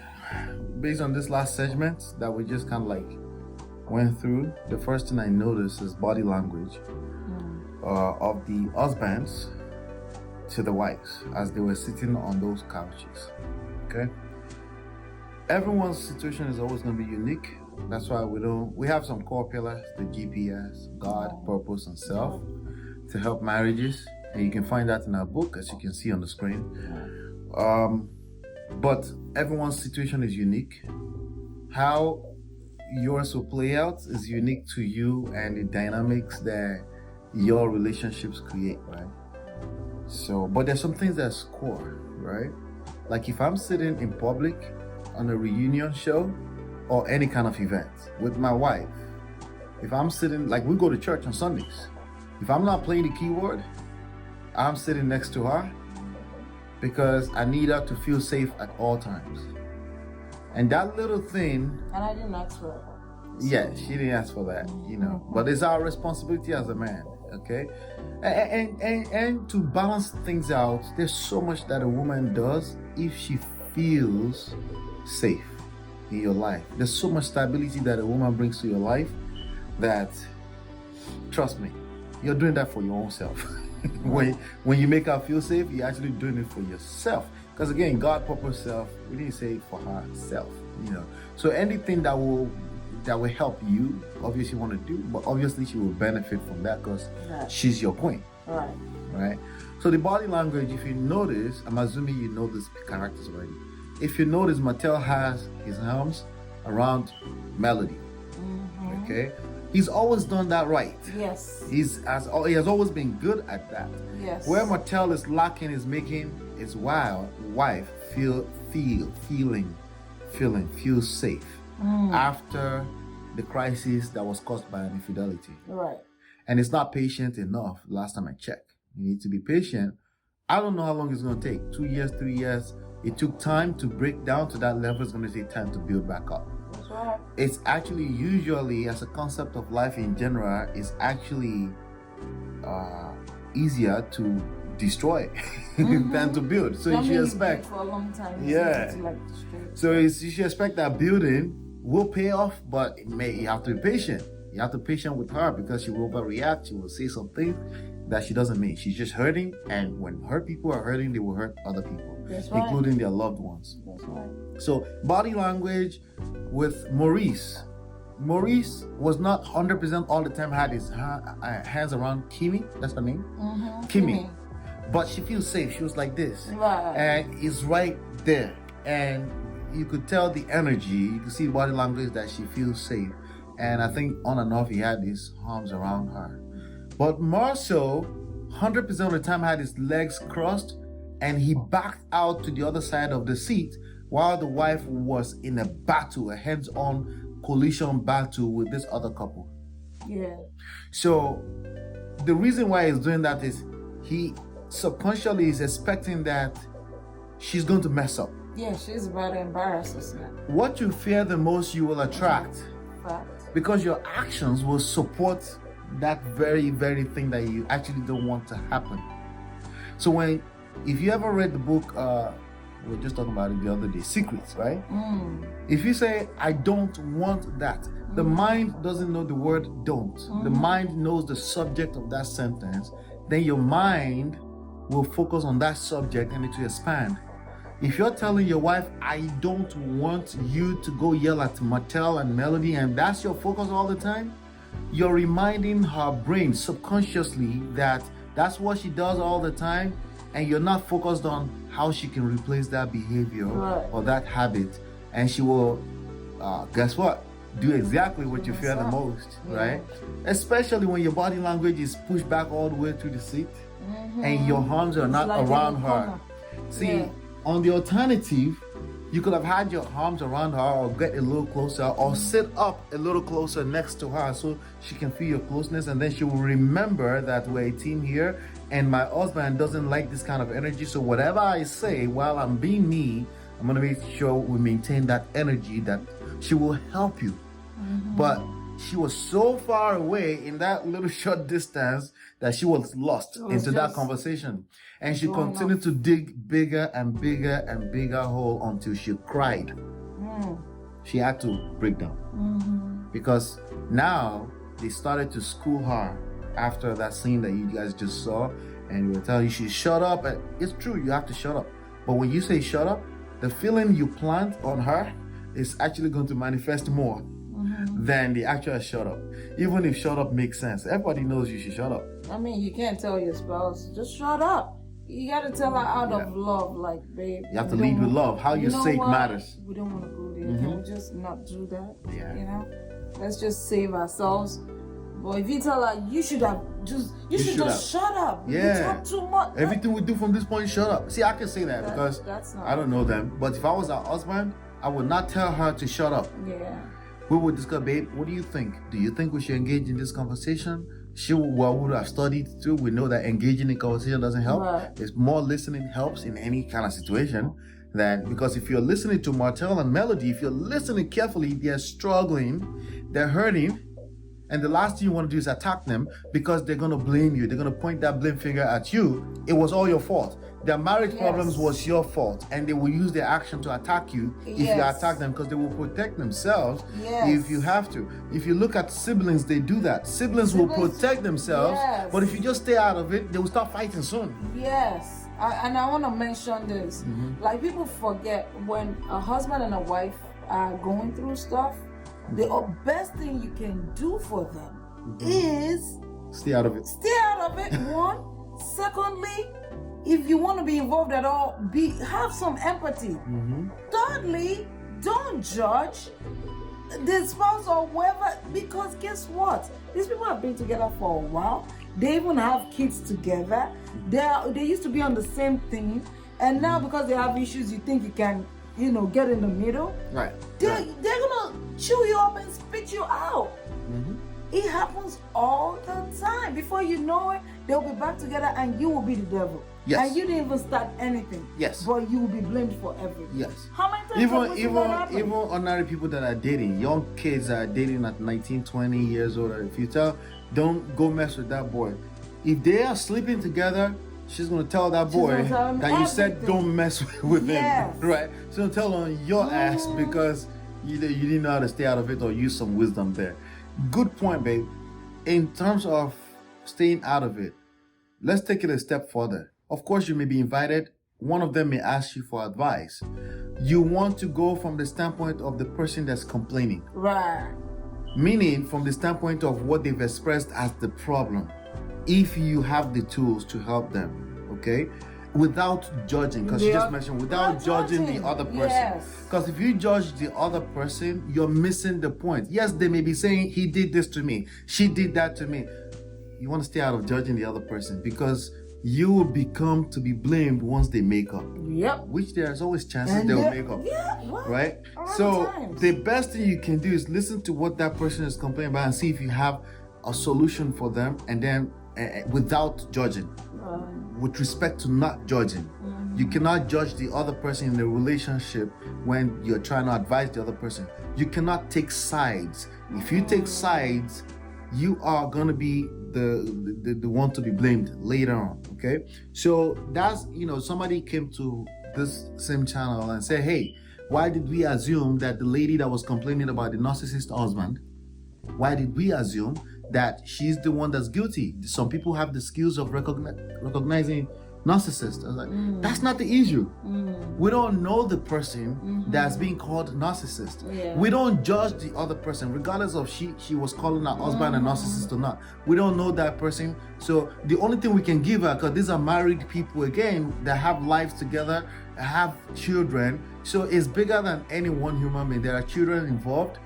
based on this last segment that we just kind of like went through, the first thing I noticed is body language of the husbands to the wives as they were sitting on those couches. Okay, everyone's situation is always going to be unique. That's why we have some core pillars: the GPS, God, purpose, and self, to help marriages, and you can find that in our book, as you can see on the screen. But everyone's situation is unique. How yours will play out is unique to you and the dynamics that your relationships create, right? So, but there's some things that's core, right? Like if I'm sitting in public on a reunion show or any kind of event with my wife, if I'm sitting, like we go to church on Sundays, if I'm not playing the keyboard, I'm sitting next to her because I need her to feel safe at all times. And that little thing... And I didn't ask for it. Yeah, she didn't ask for that, you know. But it's our responsibility as a man, okay? And to balance things out, there's so much that a woman does if she feels safe in your life. There's so much stability that a woman brings to your life that, trust me, you're doing that for your own self. When you make her feel safe, you're actually doing it for yourself. Because again, God purpose self, we didn't say for herself, you know. So anything that will help you, obviously want to do, but obviously she will benefit from that because she's your queen. Right. right? So the body language, if you notice, I'm assuming you know these characters already. If you notice, Martell has his arms around Melody. Okay, he's always done that right. Yes. He has always been good at that. Yes. Where Martell is lacking is making his wife feel safe after the crisis that was caused by an infidelity. Right. And it's not patient enough. Last time I checked, you need to be patient. I don't know how long it's going to take. 2 years, 3 years. It took time to break down to that level. It's going to take time to build back up. That's right. It's actually usually, as a concept of life in general, is actually easier to destroy than to build. So you should expect for a long time. Yeah. So you should expect that building will pay off, but you have to be patient. You have to be patient with her because she will overreact. She will say something that she doesn't mean. She's just hurting, and when her people are hurting, they will hurt other people, including their loved ones. That's right. So body language with Maurice. Maurice was not 100% all the time had his hands around Kimmy. That's her name? Kimmy. But she feels safe. She was like this. Right. And he's right there. And you could tell the energy. You could see body language that she feels safe. And I think on and off he had his arms around her. But Marcel, 100% of the time had his legs crossed and he backed out to the other side of the seat while the wife was in a battle, a hands-on collision battle with this other couple. Yeah. So the reason why he's doing that is he subconsciously is expecting that she's going to mess up. Yeah, she's about to embarrass us now. What you fear the most, you will attract. Fact. Because your actions will support that very, very thing that you actually don't want to happen. So if you ever read the book, we were just talking about it the other day, Secrets, right? If you say, I don't want that, the mind doesn't know the word don't. The mind knows the subject of that sentence. Then your mind will focus on that subject and it will expand. If you're telling your wife, I don't want you to go yell at Martell and Melody, and that's your focus all the time, you're reminding her brain subconsciously that that's what she does all the time, and you're not focused on how she can replace that behavior or that habit, and she will, guess what? Do exactly what you fear the most, right? Especially when your body language is pushed back all the way to the seat, and your arms are not around her. See, on the alternative, you could have had your arms around her or get a little closer or sit up a little closer next to her so she can feel your closeness, and then she will remember that we're a team here and my husband doesn't like this kind of energy. So whatever I say while I'm being me, I'm going to make sure we maintain that energy, that she will help you. But she was so far away in that little short distance that she was lost into that conversation. And she continued to dig bigger and bigger and bigger hole until she cried. She had to break down. Because now they started to school her after that scene that you guys just saw. And we were telling you she shut up. And it's true, you have to shut up. But when you say shut up, the feeling you plant on her is actually going to manifest more than the actual shut up. Even if shut up makes sense. Everybody knows you should shut up. I mean, you can't tell your spouse, just shut up. You gotta tell her out of love, like, babe. You have to lead with love. How you say it matters. We don't want to go there. Can we just not do that? You know? Let's just save ourselves. But if you tell her, you should just shut up. You talk too much. Everything we do from this point, shut up. See, I can say that because I don't know them. But if I was her husband, I would not tell her to shut up. Yeah. We would discuss, babe, what do you think? Do you think we should engage in this conversation? She would have studied too. We know that engaging in conversation doesn't help. It's more listening helps in any kind of situation. Because if you're listening to Martell and Melody, if you're listening carefully, they're struggling, they're hurting, and the last thing you want to do is attack them because they're going to blame you. They're going to point that blame finger at you. It was all your fault. Their marriage problems was your fault, and they will use their action to attack you if you attack them, because they will protect themselves if you have to. If you look at siblings, they do that. Siblings will protect themselves, but if you just stay out of it, they will start fighting soon. Yes. And I want to mention this. Like, people forget when a husband and a wife are going through stuff, the best thing you can do for them is stay out of it. Stay out of it, one. Secondly, if you want to be involved at all, have some empathy. Thirdly, don't judge the spouse or whoever, because guess what? These people have been together for a while. They even have kids together. They used to be on the same thing, and now because they have issues, you think you can, get in the middle. Right. They're gonna chew you up and spit you out. It happens all the time. Before you know it, they'll be back together, and you will be the devil. Yes. And you didn't even start anything. Yes. But you will be blamed for everything. Yes. How many times Even ordinary people that are dating, young kids that are dating at 19, 20 years old, if you tell, don't go mess with that boy. If they are sleeping together, she's gonna tell that boy that you said don't mess with him, right? She's gonna tell on your ass because you didn't know how to stay out of it or use some wisdom there. Good point, babe. In terms of staying out of it, let's take it a step further. Of course, you may be invited. One of them may ask you for advice. You want to go from the standpoint of the person that's complaining. Right. Meaning from the standpoint of what they've expressed as the problem. If you have the tools to help them, okay? Without judging, because you just mentioned without judging the other person. Because if you judge the other person, you're missing the point. Yes, they may be saying, he did this to me, she did that to me. You want to stay out of judging the other person because you will become to be blamed once they make up. Yep. Which there's always chances they will make up. Yeah, right? So the best thing you can do is listen to what that person is complaining about and see if you have a solution for them, and then without judging. With respect to not judging. You cannot judge the other person in a relationship when you're trying to advise the other person. You cannot take sides. If you take sides, you are gonna be the one to be blamed later on. Okay, so that's somebody came to this same channel and said, hey, why did we assume that the lady that was complaining about the narcissist husband, why did we assume that she's the one that's guilty? Some people have the skills of recognizing narcissist. I was like, that's not the issue. We don't know the person that's being called narcissist. We don't judge the other person, regardless of she was calling her husband a narcissist or not. We don't know that person. So the only thing we can give her, because these are married people again that have lives together, have children. So it's bigger than any one human being. There are children involved.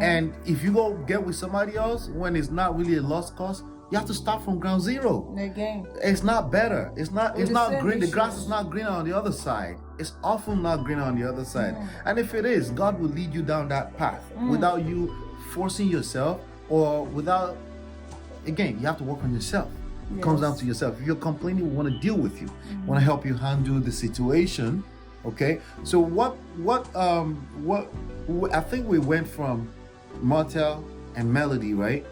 And if you go get with somebody else when it's not really a lost cause, you have to start from ground zero. Again. It's not better. It's not green. The grass is not greener on the other side. It's often not greener on the other side. And if it is, God will lead you down that path without you forcing yourself, or without, again, you have to work on yourself. It comes down to yourself. If you're complaining, we want to deal with you. Want to help you handle the situation. Okay. So what I think we went from Martell and Melody, right?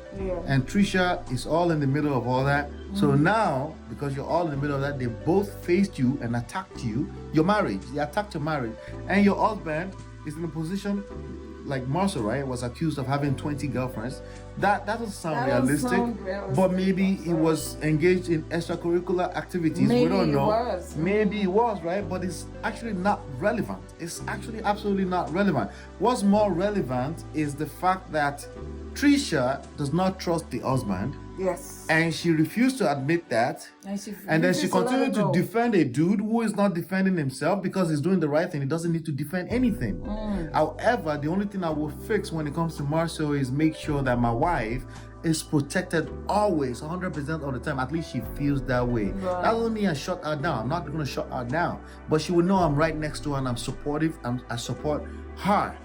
And Tisha is all in the middle of all that. So now, because you're all in the middle of that, they both faced you and attacked you. Your marriage, they attacked your marriage, and your husband is in a position like Marcel, right? Was accused of having 20 girlfriends. That doesn't sound realistic, but maybe he was engaged in extracurricular activities. Maybe we don't know. Maybe it was, right? But it's actually not relevant. It's actually absolutely not relevant. What's more relevant is the fact that Tisha does not trust the husband. Yes. And she refused to admit that. And then she continued to defend a dude who is not defending himself because he's doing the right thing. He doesn't need to defend anything. However, the only thing I will fix when it comes to Marcel is make sure that my wife is protected always, 100% of the time. At least she feels that way. That doesn't mean I shut her down. I'm not going to shut her down. But she will know I'm right next to her and I'm supportive. I support her.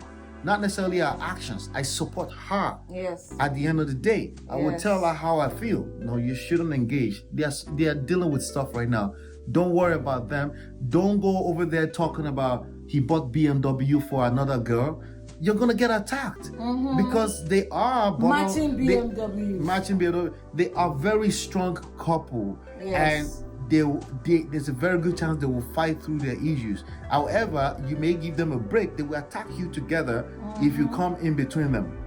Not necessarily her actions. I support her. Yes. At the end of the day, I will tell her how I feel. No, you shouldn't engage. They are dealing with stuff right now. Don't worry about them. Don't go over there talking about he bought BMW for another girl. You're gonna get attacked because they are matching BMW. Matching BMW. They are very strong couple, and there's a very good chance they will fight through their issues. However, you may give them a break. They will attack you together if you come in between them.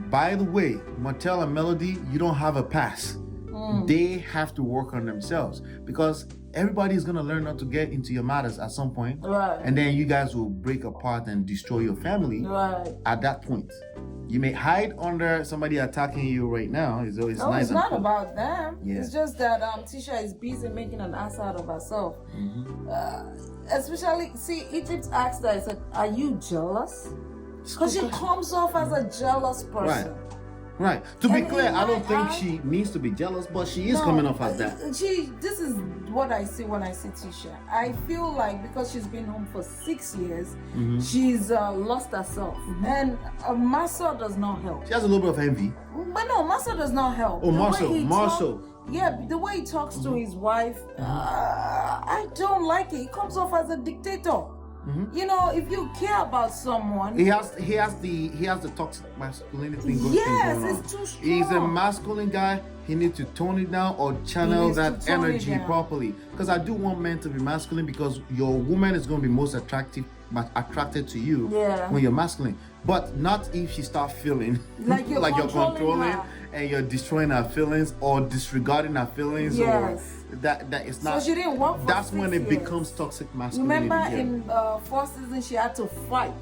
By the way, Martell and Melody, you don't have a pass. They have to work on themselves, because everybody is gonna learn not to get into your matters at some point. Right. And then you guys will break apart and destroy your family. Right. At that point, you may hide under somebody attacking you right now. It's always No, nice. it's not about them. Yeah. It's just that Tisha is busy making an ass out of herself. Especially, see, Egypt asked her, I said, "Are you jealous?" Because she comes off as a jealous person. Right. To be And clear, in I don't my think eye- she needs to be jealous, but she is coming off as that. This is what I see when I see Tisha. I feel like because she's been home for 6 years, she's lost herself. And Marcel does not help. She has a little bit of envy. But no, Marcel does not help. Oh, The way Marcel, he Marcel. Yeah, the way he talks to his wife, I don't like it. He comes off as a dictator. You know, if you care about someone, He has the toxic masculinity thing going yes, on. it's too strong. He's a masculine guy. He needs to tone it down or channel needs to that tone it energy down. properly. Because I do want men to be masculine, because your woman is going to be most attracted to you when you're masculine. But not if she starts feeling Like you're controlling her. and you're destroying her feelings or disregarding her feelings. Yes. Or that it's not. So she didn't work for That's 6 when it years. becomes toxic masculinity. Remember yeah. in first season, she had to fight.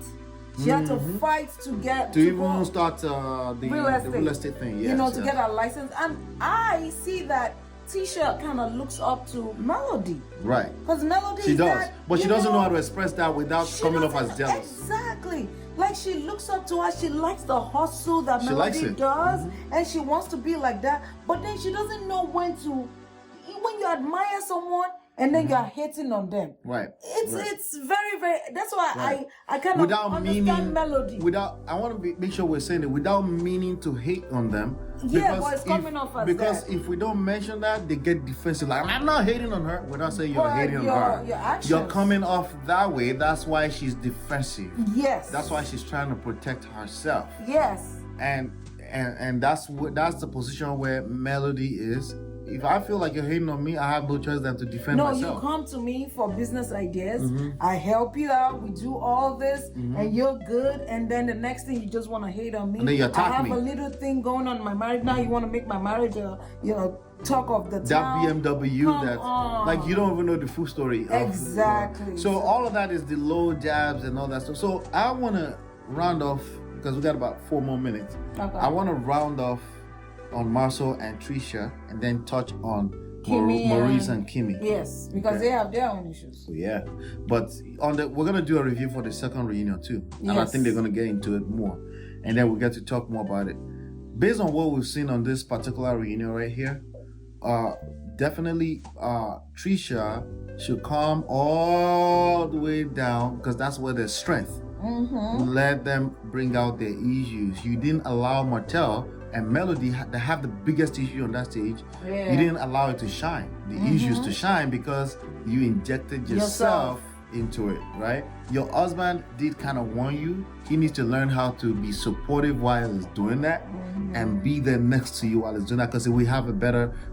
She had to fight to get to even go- start the real estate thing. Yes, you know, to yes. get a license. And I see that Tisha kind of looks up to Melody. Right. Because Melody She is does, that, but she you doesn't know how to express that without she coming off doesn't- as jealous. Exactly. Like she looks up to her. She likes the hustle that She likes Melody it. does. And she wants to be like that. But then she doesn't know when you admire someone and then you're hating on them. Right. It's very, very, that's why Right. I kind Without of understand meaning, Melody. I want to make sure we're saying it without meaning to hate on them. Yeah, but it's coming off as because that. if we don't mention that, they get defensive. Like, I'm not hating on her without saying you're But hating on your her. actions. You're coming off that way. That's why she's defensive. Yes. That's why she's trying to protect herself. Yes. And that's the position where Melody is. If I feel like you're hating on me, I have no choice than to defend No, myself. you come to me for business ideas. I help you out. We do all this, and you're good. And then the next thing, you just want to hate on me. And then you attack I have me. a little thing going on in my marriage now. You want to make my marriage, talk of the that town. BMW Come that on. like you don't even know the full story of, Exactly. so all of that is the low jabs and all that stuff. So I want to round off because we got about 4 more minutes. Okay. I want to round off on Marcel and Tisha and then touch on Kimmy Maurice and Kimmy. Yes, because they have their own issues. So yeah, but we're gonna do a review for the second reunion too, and I Yes. think they're gonna get into it more, and then we'll get to talk more about it. Based on what we've seen on this particular reunion right here, definitely Tisha should come all the way down because that's where there's strength. Let them bring out their issues. You didn't allow Martell and Melody to have the biggest issue on that stage. Yeah. You didn't allow it to shine, the issues to shine, because you injected yourself into it, right? Your husband did kind of warn you. He needs to learn how to be supportive while he's doing that and be there next to you while he's doing that, because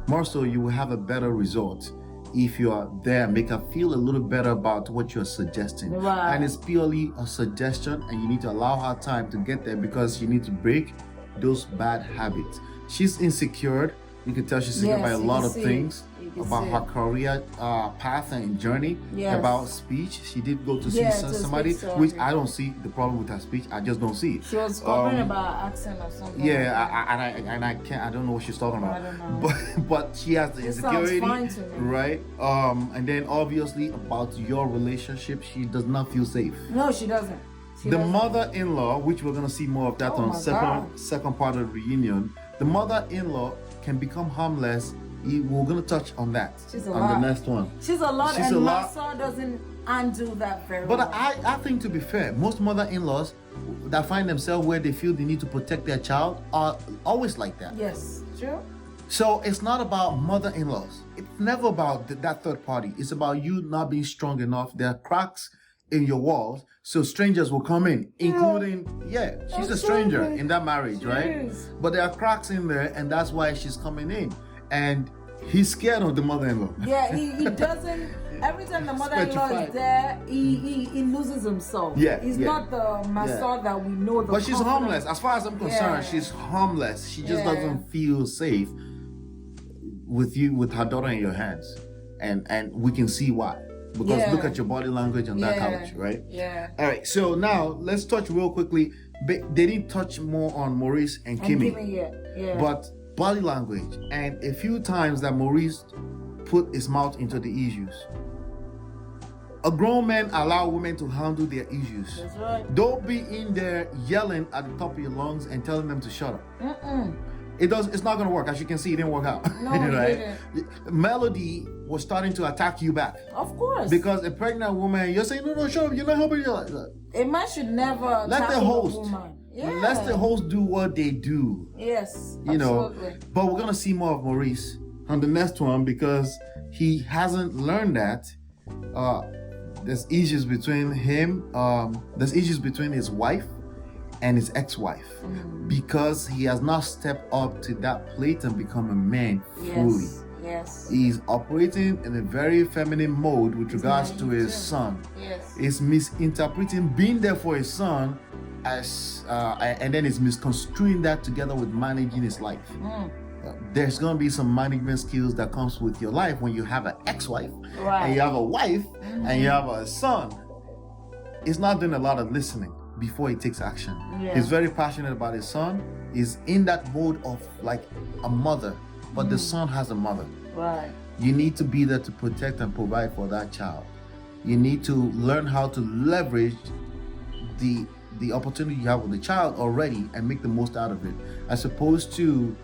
more so you will have a better result if you are there. Make her feel a little better about what you're suggesting. Right. And it's purely a suggestion, and you need to allow her time to get there because you need to break those bad habits. She's insecure. You can tell she's insecure by a lot of things about her career path and journey. About speech. She did go to see somebody, which I don't see the problem with her speech. I just don't see it. She was talking about accent or something. I can't. I don't know what she's talking about. I don't know. But she has the It sounds insecurity, fine to me. right? And then obviously about your relationship, she does not feel safe. No, she doesn't. The mother-in-law, which we're gonna see more of that on second part of the reunion. The mother-in-law can become harmless. We're gonna touch on that on the next one. She's a lot, and Marcel doesn't undo that very well. But I think, to be fair, most mother-in-laws that find themselves where they feel they need to protect their child are always like that. Yes, true. So it's not about mother-in-laws. It's never about that third party. It's about you not being strong enough. There are cracks in your walls, so strangers will come in, including, she's a stranger in that marriage, right? But there are cracks in there, and that's why she's coming in. And he's scared of the mother-in-law. Yeah, he doesn't. Every time the mother-in-law is there, he loses himself. He's not the Marcel that we know. But she's harmless. As far as I'm concerned, she's harmless. She just doesn't feel safe with her daughter in your hands. and we can see why. Because look at your body language on that couch, right? Yeah. All right, so now let's touch real quickly. They didn't touch more on Maurice and Kimmy. Yeah. But body language, and a few times that Maurice put his mouth into the issues. A grown man allow women to handle their issues. That's right. Don't be in there yelling at the top of your lungs and telling them to shut up. It's not gonna work. As you can see, it didn't work out. No, it didn't. Melody was starting to attack you back. Of course. Because a pregnant woman, you're saying, no, shut up, you're not helping you. A man should never let the host. A woman. Yeah. Let the host do what they do. Yes. You know. Absolutely. But we're gonna see more of Maurice on the next one because he hasn't learned that. There's issues between him. There's issues between his wife and his ex-wife because he has not stepped up to that plate and become a man fully. Yes. He's operating in a very feminine mode with regards to his son. Yes. He's misinterpreting being there for his son as and then he's misconstruing that together with managing his life. There's gonna be some management skills that comes with your life when you have an ex-wife and you have a wife and you have a son. He's not doing a lot of listening before he takes action. He's very passionate about his son. He's in that mode of like a mother, but the son has a mother. Right. You need to be there to protect and provide for that child. You need to learn how to leverage the opportunity you have with the child already and make the most out of it, as opposed to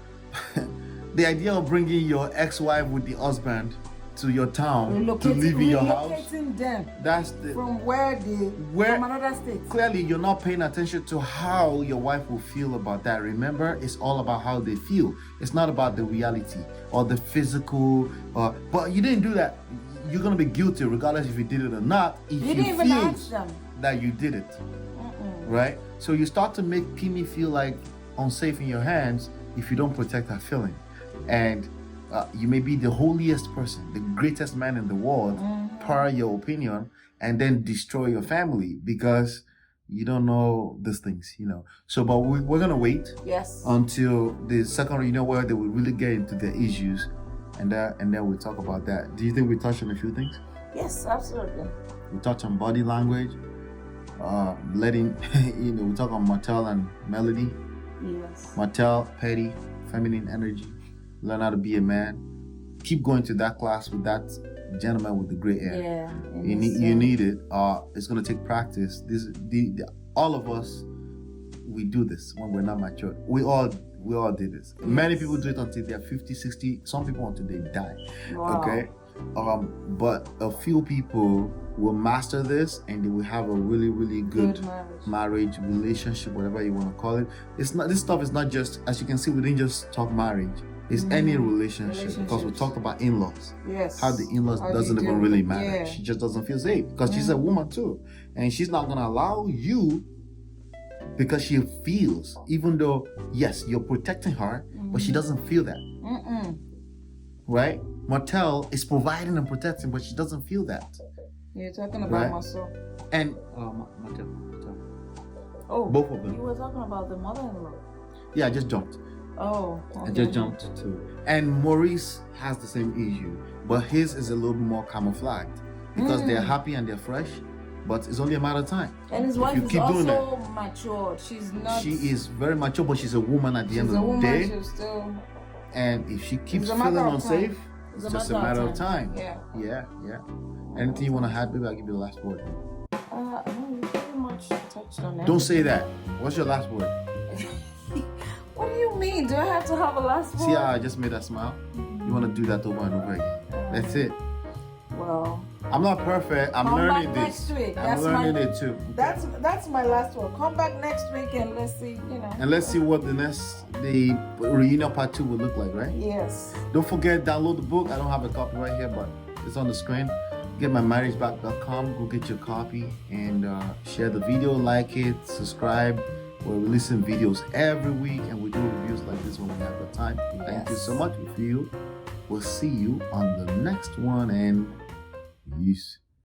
the idea of bringing your ex-wife with the husband to your town to live in your house. Them that's the from from another state. Clearly you're not paying attention to how your wife will feel about that. Remember, it's all about how they feel. It's not about the reality or the physical, but you didn't do that. You're gonna be guilty regardless if you did it or not, if you didn't even ask them that you did it. Right? So you start to make Kimmy feel like unsafe in your hands if you don't protect her feeling. And you may be the holiest person, the greatest man in the world, per your opinion, and then destroy your family because you don't know these things, you know. So, but we're gonna wait until the second reunion where they will really get into their issues, and then we'll talk about that. Do you think we touched on a few things? Yes, absolutely. We touched on body language, letting we talk on Martell and Melody. Yes. Martell, petty, feminine energy. Learn how to be a man. Keep going to that class with that gentleman with the gray hair. Yeah. You need it. It's gonna take practice. All of us, we do this when we're not mature. We all did this. Yes. Many people do it until they're 50, 60. Some people until they die. Wow. Okay. But a few people will master this and they will have a really, really good marriage, relationship, whatever you want to call it. It's not. This stuff is not just, as you can see, we didn't just talk marriage. It's any relationship because we talked about in-laws. Yes. How the in-laws doesn't even really matter. She just doesn't feel safe because she's a woman too, and she's not gonna allow you because she feels, even though yes, you're protecting her, but she doesn't feel that. Right? Martell is providing and protecting, but she doesn't feel that. You're talking about myself. And Martell. Oh, both of them. You were talking about the mother-in-law. Yeah, I just jumped. Oh, okay. I just jumped to. And Maurice has the same issue, but his is a little bit more camouflaged because they're happy and they're fresh, but it's only a matter of time. And his wife is also mature. She's not. She is very mature, but she's a woman at the end of the day. She's still. And if she keeps feeling unsafe, it's just a matter of time. Yeah. Anything you want to add, baby? I'll give you the last word. No, you pretty much touched on that. Don't say that. What's your last word? What do you mean? Do I have to have a last word? See how I just made that smile? You want to do that over and over again. That's it. Well, I'm not perfect. I'm learning this. Next week. I'm learning it too. Okay? That's my last word. Come back next week and let's see, And let's see what the reunion part 2 will look like, right? Yes. Don't forget, download the book. I don't have a copy right here, but it's on the screen. Get mymarriageback.com. Go get your copy and share the video, like it, subscribe. We're releasing videos every week and we do reviews like this when we have the time. Thank you so much. We'll see you on the next one and peace.